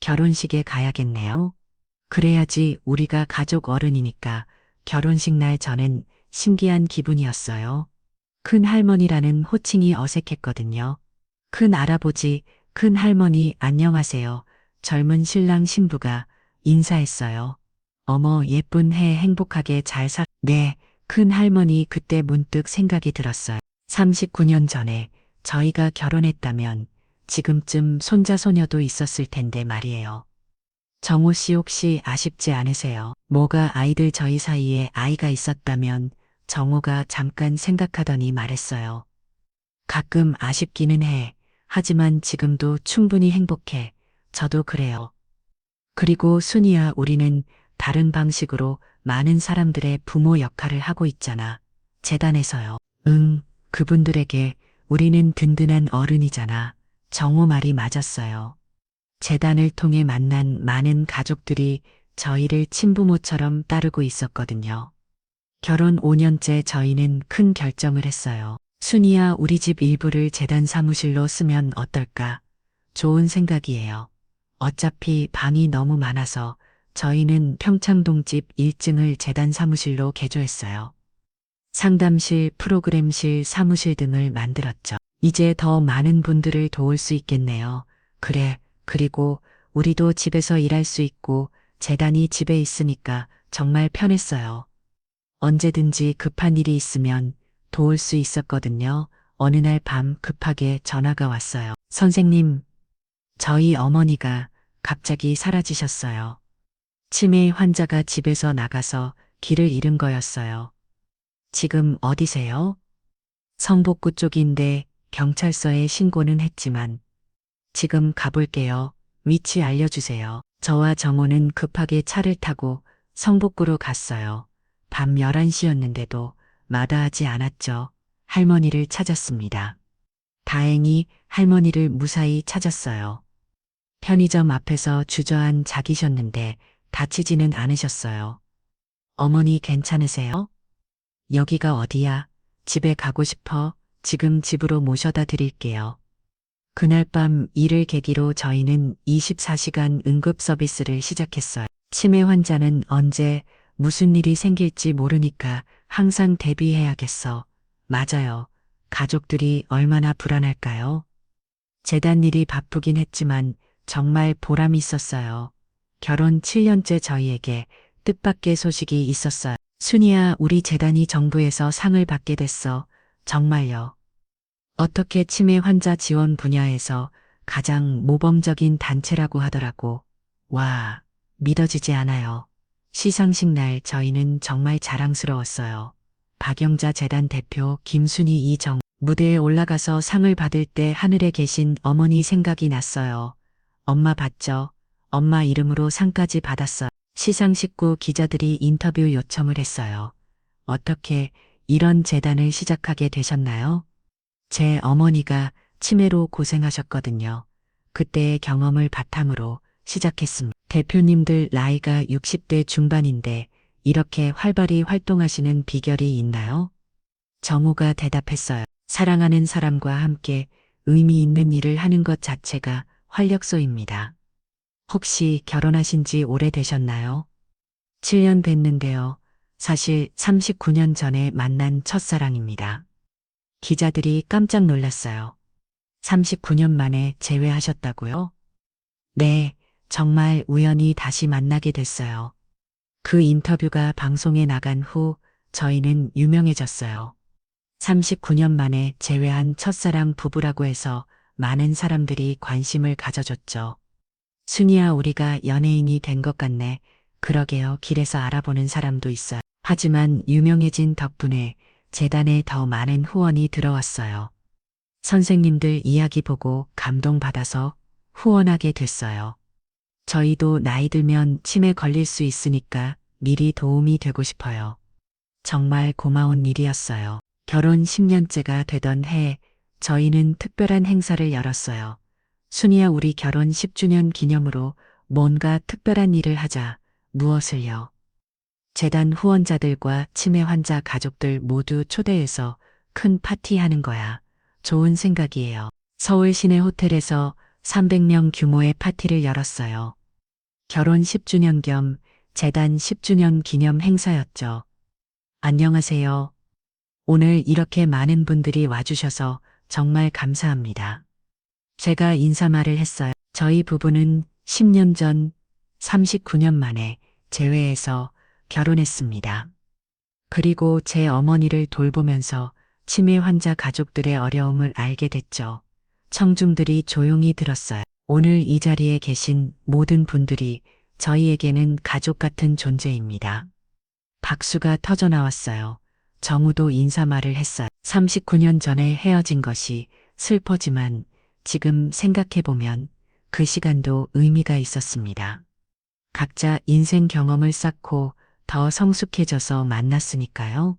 결혼식에 가야겠네요. 그래야지. 우리가 가족 어른이니까. 결혼식 날 저는 신기한 기분이었어요. 큰 할머니라는 호칭이 어색했거든요. 큰 할아버지, 큰 할머니 안녕하세요. 젊은 신랑 신부가 인사했어요. 어머, 예쁜 해 행복하게 잘 네, 큰 할머니. 그때 문득 생각이 들었어요. 39년 전에 저희가 결혼했다면 지금쯤 손자 소녀도 있었을 텐데 말이에요. 정우 씨, 혹시 아쉽지 않으세요? 뭐가? 아이들, 저희 사이에 아이가 있었다면. 정우가 잠깐 생각하더니 말했어요. 가끔 아쉽기는 해. 하지만 지금도 충분히 행복해. 저도 그래요. 그리고 순이야, 우리는 다른 방식으로 많은 사람들의 부모 역할을 하고 있잖아. 재단에서요. 응, 그분들에게 우리는 든든한 어른이잖아. 정우 말이 맞았어요. 재단을 통해 만난 많은 가족들이 저희를 친부모처럼 따르고 있었거든요. 결혼 5년째 저희는 큰 결정을 했어요. 순이야, 우리 집 일부를 재단 사무실로 쓰면 어떨까? 좋은 생각이에요. 어차피 방이 너무 많아서 저희는 평창동 집 1층을 재단 사무실로 개조했어요. 상담실, 프로그램실, 사무실 등을 만들었죠. 이제 더 많은 분들을 도울 수 있겠네요. 그래, 그리고 우리도 집에서 일할 수 있고 재단이 집에 있으니까 정말 편했어요. 언제든지 급한 일이 있으면 도울 수 있었거든요. 어느 날 밤 급하게 전화가 왔어요. 선생님, 저희 어머니가 갑자기 사라지셨어요. 치매 환자가 집에서 나가서 길을 잃은 거였어요. 지금 어디세요? 성북구 쪽인데 경찰서에 신고는 했지만 지금 가볼게요. 위치 알려주세요. 저와 정호는 급하게 차를 타고 성북구로 갔어요. 밤 11시였는데도 마다하지 않았죠. 할머니를 찾았습니다. 다행히 할머니를 무사히 찾았어요. 편의점 앞에서 주저앉아 계셨는데 다치지는 않으셨어요. 어머니 괜찮으세요? 여기가 어디야? 집에 가고 싶어. 지금 집으로 모셔다 드릴게요. 그날 밤 이를 계기로 저희는 24시간 응급 서비스를 시작했어요. 치매 환자는 언제 무슨 일이 생길지 모르니까 항상 대비해야겠어. 맞아요. 가족들이 얼마나 불안할까요? 재단 일이 바쁘긴 했지만 정말 보람이 있었어요. 결혼 7년째 저희에게 뜻밖의 소식이 있었어요. 순이야, 우리 재단이 정부에서 상을 받게 됐어. 정말요. 어떻게 치매 환자 지원 분야에서 가장 모범적인 단체라고 하더라고. 와, 믿어지지 않아요. 시상식 날 저희는 정말 자랑스러웠어요. 박영자 재단 대표 김순희 이정 무대에 올라가서 상을 받을 때 하늘에 계신 어머니 생각이 났어요. 엄마 봤죠? 엄마 이름으로 상까지 받았어요. 시상식 후 기자들이 인터뷰 요청을 했어요. 어떻게 이런 재단을 시작하게 되셨나요? 제 어머니가 치매로 고생하셨거든요. 그때의 경험을 바탕으로 시작했습니다. 대표님들 나이가 60대 중반인데 이렇게 활발히 활동하시는 비결이 있나요? 정우가 대답했어요. 사랑하는 사람과 함께 의미 있는 일을 하는 것 자체가 활력소입니다. 혹시 결혼하신 지 오래되셨나요? 7년 됐는데요. 사실 39년 전에 만난 첫사랑입니다. 기자들이 깜짝 놀랐어요. 39년 만에 재회하셨다고요? 네, 정말 우연히 다시 만나게 됐어요. 그 인터뷰가 방송에 나간 후 저희는 유명해졌어요. 39년 만에 재회한 첫사랑 부부라고 해서 많은 사람들이 관심을 가져줬죠. 순이야, 우리가 연예인이 된 것 같네. 그러게요. 길에서 알아보는 사람도 있어요. 하지만 유명해진 덕분에 재단에 더 많은 후원이 들어왔어요. 선생님들 이야기 보고 감동받아서 후원하게 됐어요. 저희도 나이 들면 치매 걸릴 수 있으니까 미리 도움이 되고 싶어요. 정말 고마운 일이었어요. 결혼 10년째가 되던 해 저희는 특별한 행사를 열었어요. 순이야, 우리 결혼 10주년 기념으로 뭔가 특별한 일을 하자. 무엇을요? 재단 후원자들과 치매 환자 가족들 모두 초대해서 큰 파티하는 거야. 좋은 생각이에요. 서울 시내 호텔에서 300명 규모의 파티를 열었어요. 결혼 10주년 겸 재단 10주년 기념 행사였죠. 안녕하세요. 오늘 이렇게 많은 분들이 와주셔서 정말 감사합니다. 제가 인사말을 했어요. 저희 부부는 10년 전 39년 만에 재회해서 결혼했습니다. 그리고 제 어머니를 돌보면서 치매 환자 가족들의 어려움을 알게 됐죠. 청중들이 조용히 들었어요. 오늘 이 자리에 계신 모든 분들이 저희에게는 가족 같은 존재입니다. 박수가 터져 나왔어요. 정우도 인사말을 했어요. 39년 전에 헤어진 것이 슬퍼지만 지금 생각해보면 그 시간도 의미가 있었습니다. 각자 인생 경험을 쌓고 더 성숙해져서 만났으니까요.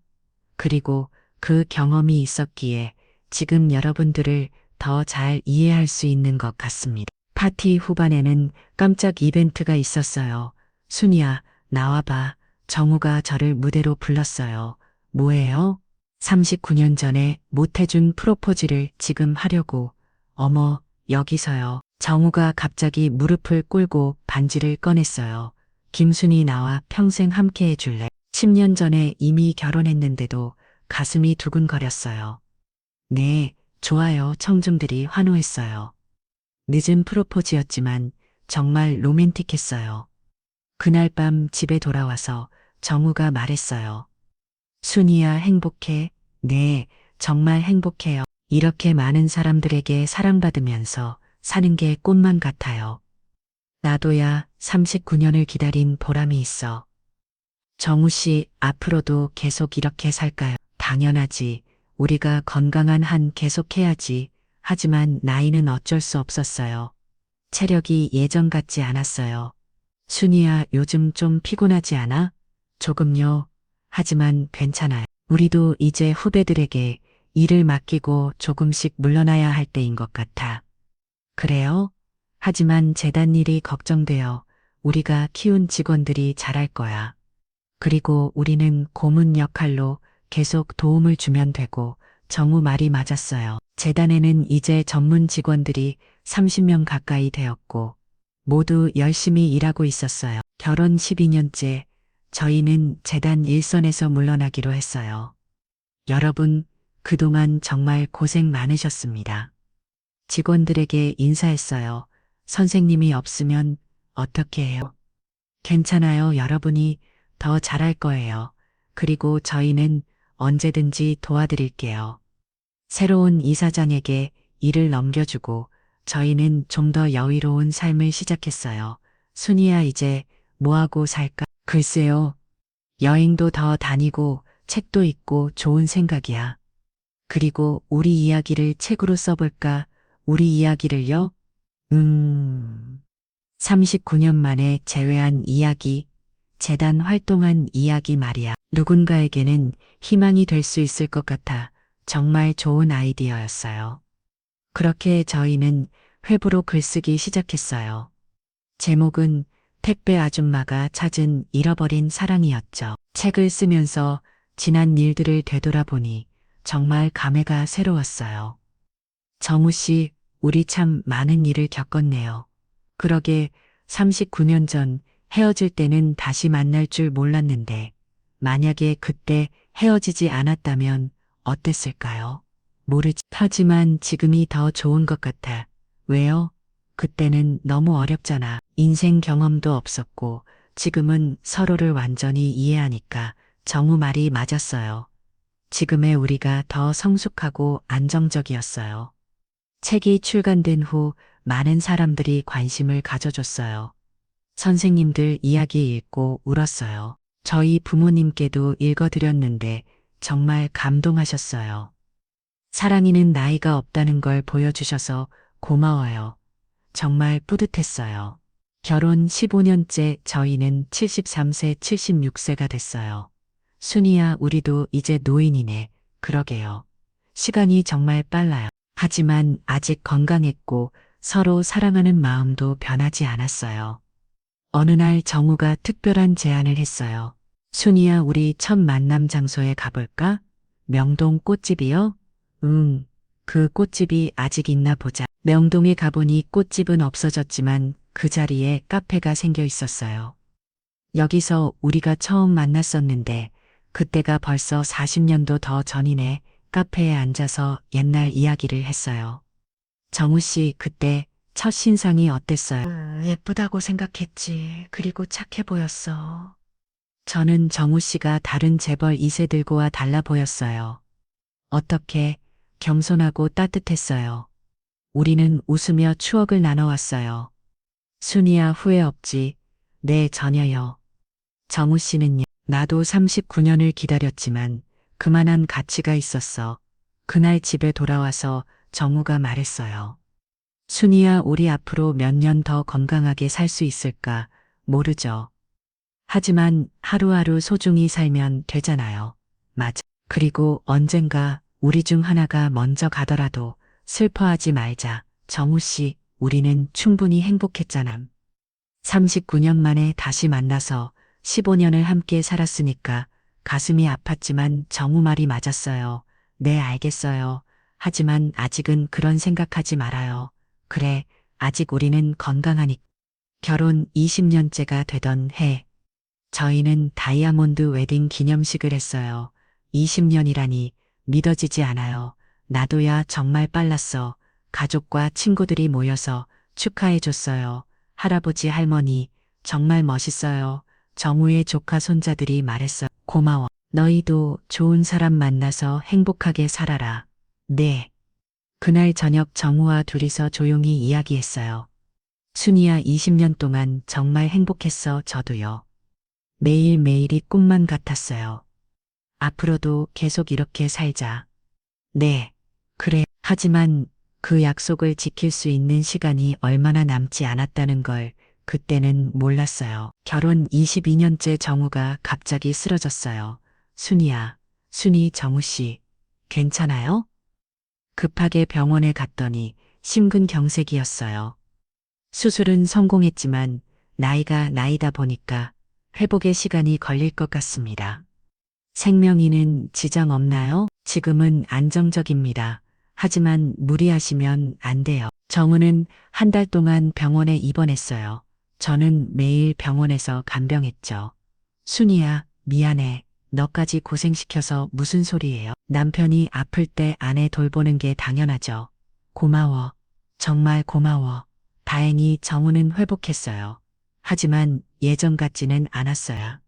그리고 그 경험이 있었기에 지금 여러분들을 더 잘 이해할 수 있는 것 같습니다. 파티 후반에는 깜짝 이벤트가 있었어요. 순이야, 나와봐. 정우가 저를 무대로 불렀어요. 뭐예요? 39년 전에 못해준 프로포즈를 지금 하려고. 어머, 여기서요. 정우가 갑자기 무릎을 꿇고 반지를 꺼냈어요. 김순이 나와 평생 함께 해줄래? 10년 전에 이미 결혼했는데도 가슴이 두근거렸어요. 네, 좋아요. 청중들이 환호했어요. 늦은 프로포즈였지만 정말 로맨틱했어요. 그날 밤 집에 돌아와서 정우가 말했어요. 순이야, 행복해? 네, 정말 행복해요. 이렇게 많은 사람들에게 사랑받으면서 사는 게 꿈만 같아요. 나도야 39년을 기다린 보람이 있어. 정우 씨, 앞으로도 계속 이렇게 살까요? 당연하지. 우리가 건강한 한 계속해야지. 하지만 나이는 어쩔 수 없었어요. 체력이 예전 같지 않았어요. 순이야, 요즘 좀 피곤하지 않아? 조금요. 하지만 괜찮아요. 우리도 이제 후배들에게 일을 맡기고 조금씩 물러나야 할 때인 것 같아. 그래요? 하지만 재단 일이 걱정돼요. 우리가 키운 직원들이 잘할 거야. 그리고 우리는 고문 역할로 계속 도움을 주면 되고 정우 말이 맞았어요. 재단에는 이제 전문 직원들이 30명 가까이 되었고 모두 열심히 일하고 있었어요. 결혼 12년째 저희는 재단 일선에서 물러나기로 했어요. 여러분, 그동안 정말 고생 많으셨습니다. 직원들에게 인사했어요. 선생님이 없으면 어떻게 해요? 괜찮아요. 여러분이 더 잘할 거예요. 그리고 저희는 언제든지 도와드릴게요. 새로운 이사장에게 일을 넘겨주고 저희는 좀 더 여유로운 삶을 시작했어요. 순이야, 이제 뭐하고 살까? 글쎄요. 여행도 더 다니고 책도 읽고 좋은 생각이야. 그리고 우리 이야기를 책으로 써볼까? 우리 이야기를요? 39년 만에 재회한 이야기, 재단 활동한 이야기 말이야. 누군가에게는 희망이 될 수 있을 것 같아 정말 좋은 아이디어였어요. 그렇게 저희는 회부로 글쓰기 시작했어요. 제목은 택배 아줌마가 찾은 잃어버린 사랑이었죠. 책을 쓰면서 지난 일들을 되돌아보니 정말 감회가 새로웠어요. 정우 씨, 우리 참 많은 일을 겪었네요. 그러게 39년 전 헤어질 때는 다시 만날 줄 몰랐는데 만약에 그때 헤어지지 않았다면 어땠을까요? 모르지. 하지만 지금이 더 좋은 것 같아. 왜요? 그때는 너무 어렵잖아. 인생 경험도 없었고 지금은 서로를 완전히 이해하니까 정우 말이 맞았어요. 지금의 우리가 더 성숙하고 안정적이었어요. 책이 출간된 후 많은 사람들이 관심을 가져줬어요. 선생님들 이야기 읽고 울었어요. 저희 부모님께도 읽어드렸는데 정말 감동하셨어요. 사랑이는 나이가 없다는 걸 보여주셔서 고마워요. 정말 뿌듯했어요. 결혼 15년째 저희는 73세, 76세가 됐어요. 순이야, 우리도 이제 노인이네. 그러게요. 시간이 정말 빨라요. 하지만 아직 건강했고 서로 사랑하는 마음도 변하지 않았어요. 어느 날 정우가 특별한 제안을 했어요. 순이야, 우리 첫 만남 장소에 가볼까? 명동 꽃집이요? 응, 그 꽃집이 아직 있나 보자. 명동에 가보니 꽃집은 없어졌지만 그 자리에 카페가 생겨 있었어요. 여기서 우리가 처음 만났었는데 그때가 벌써 40년도 더 전이네. 카페에 앉아서 옛날 이야기를 했어요. 정우 씨, 그때 첫 신상이 어땠어요? 예쁘다고 생각했지. 그리고 착해 보였어. 저는 정우 씨가 다른 재벌 2세들과 달라 보였어요. 어떻게? 겸손하고 따뜻했어요. 우리는 웃으며 추억을 나눠왔어요. 순이야, 후회 없지? 네, 전혀요. 정우 씨는요? 나도 39년을 기다렸지만 그만한 가치가 있었어. 그날 집에 돌아와서 정우가 말했어요. 순이야, 우리 앞으로 몇 년 더 건강하게 살 수 있을까? 모르죠. 하지만 하루하루 소중히 살면 되잖아요. 맞아. 그리고 언젠가 우리 중 하나가 먼저 가더라도 슬퍼하지 말자. 정우 씨, 우리는 충분히 행복했잖아. 39년 만에 다시 만나서 15년을 함께 살았으니까 가슴이 아팠지만 정우 말이 맞았어요. 네, 알겠어요. 하지만 아직은 그런 생각하지 말아요. 그래, 아직 우리는 건강하니. 결혼 20년째가 되던 해, 저희는 다이아몬드 웨딩 기념식을 했어요. 20년이라니 믿어지지 않아요. 나도야 정말 빨랐어. 가족과 친구들이 모여서 축하해줬어요. 할아버지, 할머니, 정말 멋있어요. 정우의 조카 손자들이 말했어요. 고마워. 너희도 좋은 사람 만나서 행복하게 살아라. 네. 그날 저녁 정우와 둘이서 조용히 이야기했어요. 순이야, 20년 동안 정말 행복했어. 저도요. 매일매일이 꿈만 같았어요. 앞으로도 계속 이렇게 살자. 네, 그래. 하지만 그 약속을 지킬 수 있는 시간이 얼마나 남지 않았다는 걸 그때는 몰랐어요. 결혼 22년째 정우가 갑자기 쓰러졌어요. 순이야, 순이, 정우 씨, 괜찮아요? 급하게 병원에 갔더니 심근경색이었어요. 수술은 성공했지만 나이가 나이다 보니까 회복의 시간이 걸릴 것 같습니다. 생명이는 지장 없나요? 지금은 안정적입니다. 하지만 무리하시면 안 돼요. 정우는 한 달 동안 병원에 입원했어요. 저는 매일 병원에서 간병했죠. 순이야, 미안해. 너까지 고생시켜서 무슨 소리예요? 남편이 아플 때 아내 돌보는 게 당연하죠. 고마워. 정말 고마워. 다행히 정우는 회복했어요. 하지만 예전 같지는 않았어요.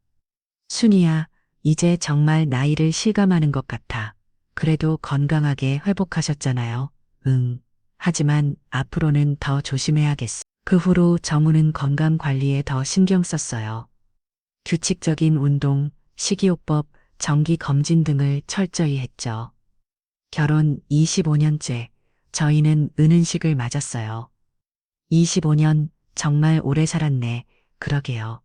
순이야, 이제 정말 나이를 실감하는 것 같아. 그래도 건강하게 회복하셨잖아요. 응. 하지만 앞으로는 더 조심해야겠어. 그 후로 정우는 건강 관리에 더 신경 썼어요. 규칙적인 운동, 식이요법, 정기 검진 등을 철저히 했죠. 결혼 25년째, 저희는 은은식을 맞았어요. 25년, 정말 오래 살았네. 그러게요.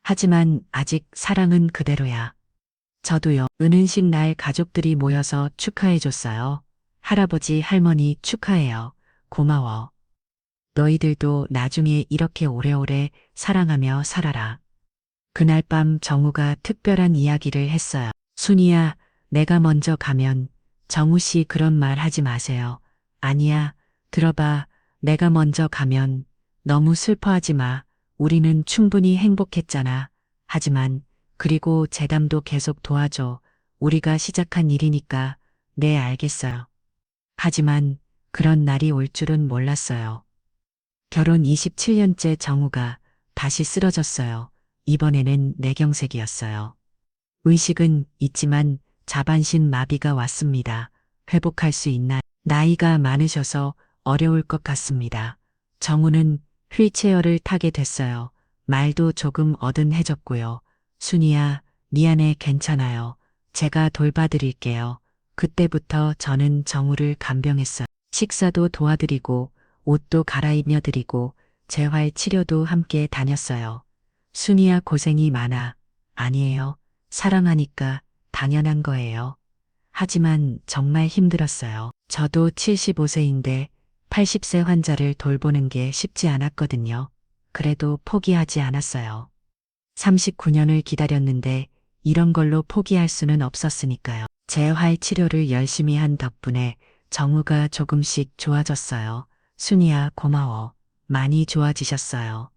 하지만 아직 사랑은 그대로야. 저도요. 은은식 날 가족들이 모여서 축하해줬어요. 할아버지, 할머니 축하해요. 고마워. 너희들도 나중에 이렇게 오래오래 사랑하며 살아라. 그날 밤 정우가 특별한 이야기를 했어요. 순이야, 내가 먼저 가면 정우 씨 그런 말 하지 마세요. 아니야, 들어봐. 내가 먼저 가면 너무 슬퍼하지 마. 우리는 충분히 행복했잖아. 하지만 그리고 재담도 계속 도와줘. 우리가 시작한 일이니까. 네, 알겠어요. 하지만 그런 날이 올 줄은 몰랐어요. 결혼 27년째 정우가 다시 쓰러졌어요. 이번에는 뇌경색이었어요. 의식은 있지만 자반신 마비가 왔습니다. 회복할 수 있나? 나이가 많으셔서 어려울 것 같습니다. 정우는 휠체어를 타게 됐어요. 말도 조금 어든해졌고요. 순이야, 미안해, 괜찮아요. 제가 돌봐드릴게요. 그때부터 저는 정우를 간병했어요. 식사도 도와드리고 옷도 갈아입혀 드리고 재활 치료도 함께 다녔어요. 순이야, 고생이 많아. 아니에요. 사랑하니까 당연한 거예요. 하지만 정말 힘들었어요. 저도 75세인데 80세 환자를 돌보는 게 쉽지 않았거든요. 그래도 포기하지 않았어요. 39년을 기다렸는데 이런 걸로 포기할 수는 없었으니까요. 재활 치료를 열심히 한 덕분에 정우가 조금씩 좋아졌어요. 순이야, 고마워. 많이 좋아지셨어요.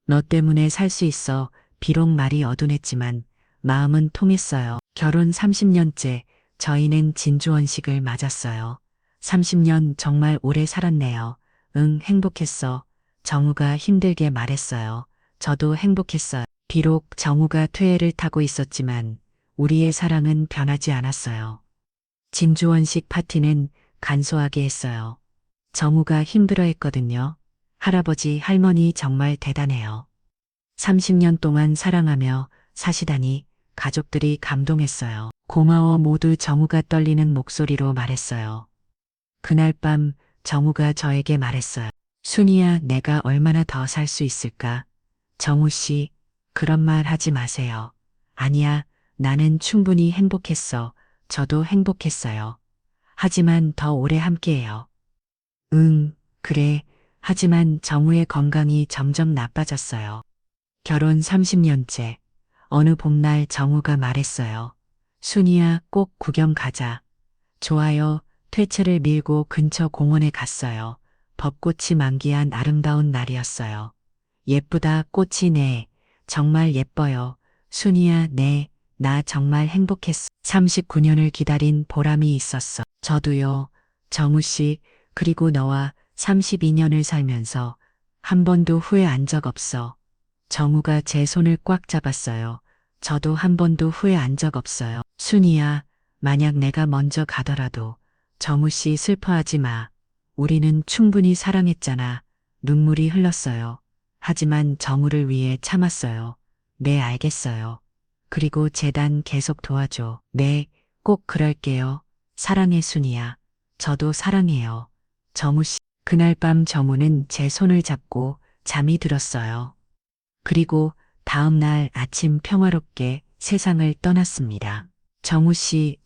너 때문에 살 수 있어. 비록 말이 어둔했지만 마음은 통했어요. 결혼 30년째 저희는 진주원식을 맞았어요. 30년 정말 오래 살았네요. 응, 행복했어. 정우가 힘들게 말했어요. 저도 행복했어요. 비록 정우가 퇴해를 타고 있었지만 우리의 사랑은 변하지 않았어요. 진주원식 파티는 간소하게 했어요. 정우가 힘들어했거든요. 할아버지, 할머니 정말 대단해요. 30년 동안 사랑하며 사시다니 가족들이 감동했어요. 고마워. 모두 정우가 떨리는 목소리로 말했어요. 그날 밤 정우가 저에게 말했어요. 순이야, 내가 얼마나 더 살 수 있을까? 정우 씨, 그런 말 하지 마세요. 아니야, 나는 충분히 행복했어. 저도 행복했어요. 하지만 더 오래 함께해요. 응, 그래. 하지만 정우의 건강이 점점 나빠졌어요. 결혼 30년째. 어느 봄날 정우가 말했어요. 순이야, 꼭 구경 가자. 좋아요. 퇴치를 밀고 근처 공원에 갔어요. 벚꽃이 만기한 아름다운 날이었어요. 예쁘다, 꽃이 네. 정말 예뻐요. 순이야, 네. 나 정말 행복했어. 39년을 기다린 보람이 있었어. 저도요. 정우 씨, 그리고 너와 32년을 살면서 한 번도 후회한 적 없어. 정우가 제 손을 꽉 잡았어요. 저도 한 번도 후회한 적 없어요. 순이야, 만약 내가 먼저 가더라도 정우 씨 슬퍼하지 마. 우리는 충분히 사랑했잖아. 눈물이 흘렀어요. 하지만 정우를 위해 참았어요. 네, 알겠어요. 그리고 재단 계속 도와줘. 네, 꼭 그럴게요. 사랑해, 순이야. 저도 사랑해요. 정우 씨. 그날 밤 정우는 제 손을 잡고 잠이 들었어요. 그리고 다음 날 아침 평화롭게 세상을 떠났습니다. 정우 씨,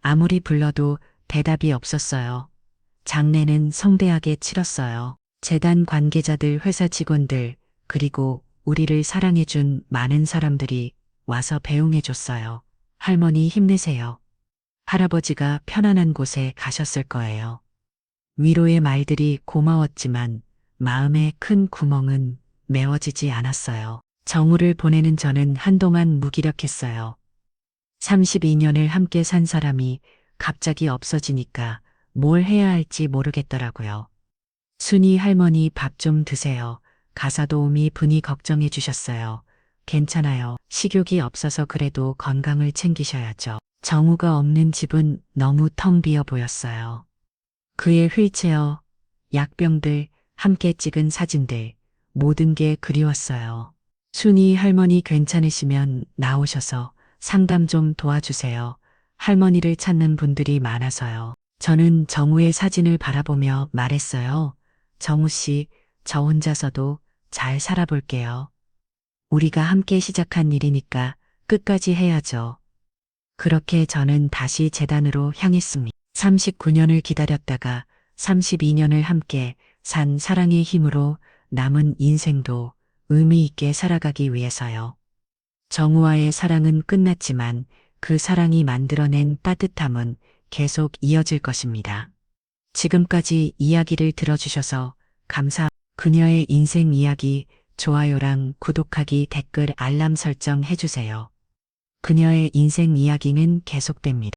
아무리 불러도 대답이 없었어요. 장례는 성대하게 치렀어요. 재단 관계자들, 회사 직원들, 그리고 우리를 사랑해준 많은 사람들이 와서 배웅해줬어요. 할머니 힘내세요. 할아버지가 편안한 곳에 가셨을 거예요. 위로의 말들이 고마웠지만 마음의 큰 구멍은 메워지지 않았어요. 정우를 보내는 저는 한동안 무기력했어요. 32년을 함께 산 사람이 갑자기 없어지니까 뭘 해야 할지 모르겠더라고요. 순이 할머니 밥 좀 드세요. 가사도우미 분이 걱정해 주셨어요. 괜찮아요. 식욕이 없어서 그래도 건강을 챙기셔야죠. 정우가 없는 집은 너무 텅 비어 보였어요. 그의 휠체어, 약병들, 함께 찍은 사진들, 모든 게 그리웠어요. 순이 할머니 괜찮으시면 나오셔서 상담 좀 도와주세요. 할머니를 찾는 분들이 많아서요. 저는 정우의 사진을 바라보며 말했어요. 정우 씨, 저 혼자서도 잘 살아볼게요. 우리가 함께 시작한 일이니까 끝까지 해야죠. 그렇게 저는 다시 재단으로 향했습니다. 39년을 기다렸다가 32년을 함께 산 사랑의 힘으로 남은 인생도 의미 있게 살아가기 위해서요. 정우와의 사랑은 끝났지만 그 사랑이 만들어낸 따뜻함은 계속 이어질 것입니다. 지금까지 이야기를 들어주셔서 그녀의 인생 이야기 좋아요랑 구독하기 댓글 알람 설정 해주세요. 그녀의 인생 이야기는 계속됩니다.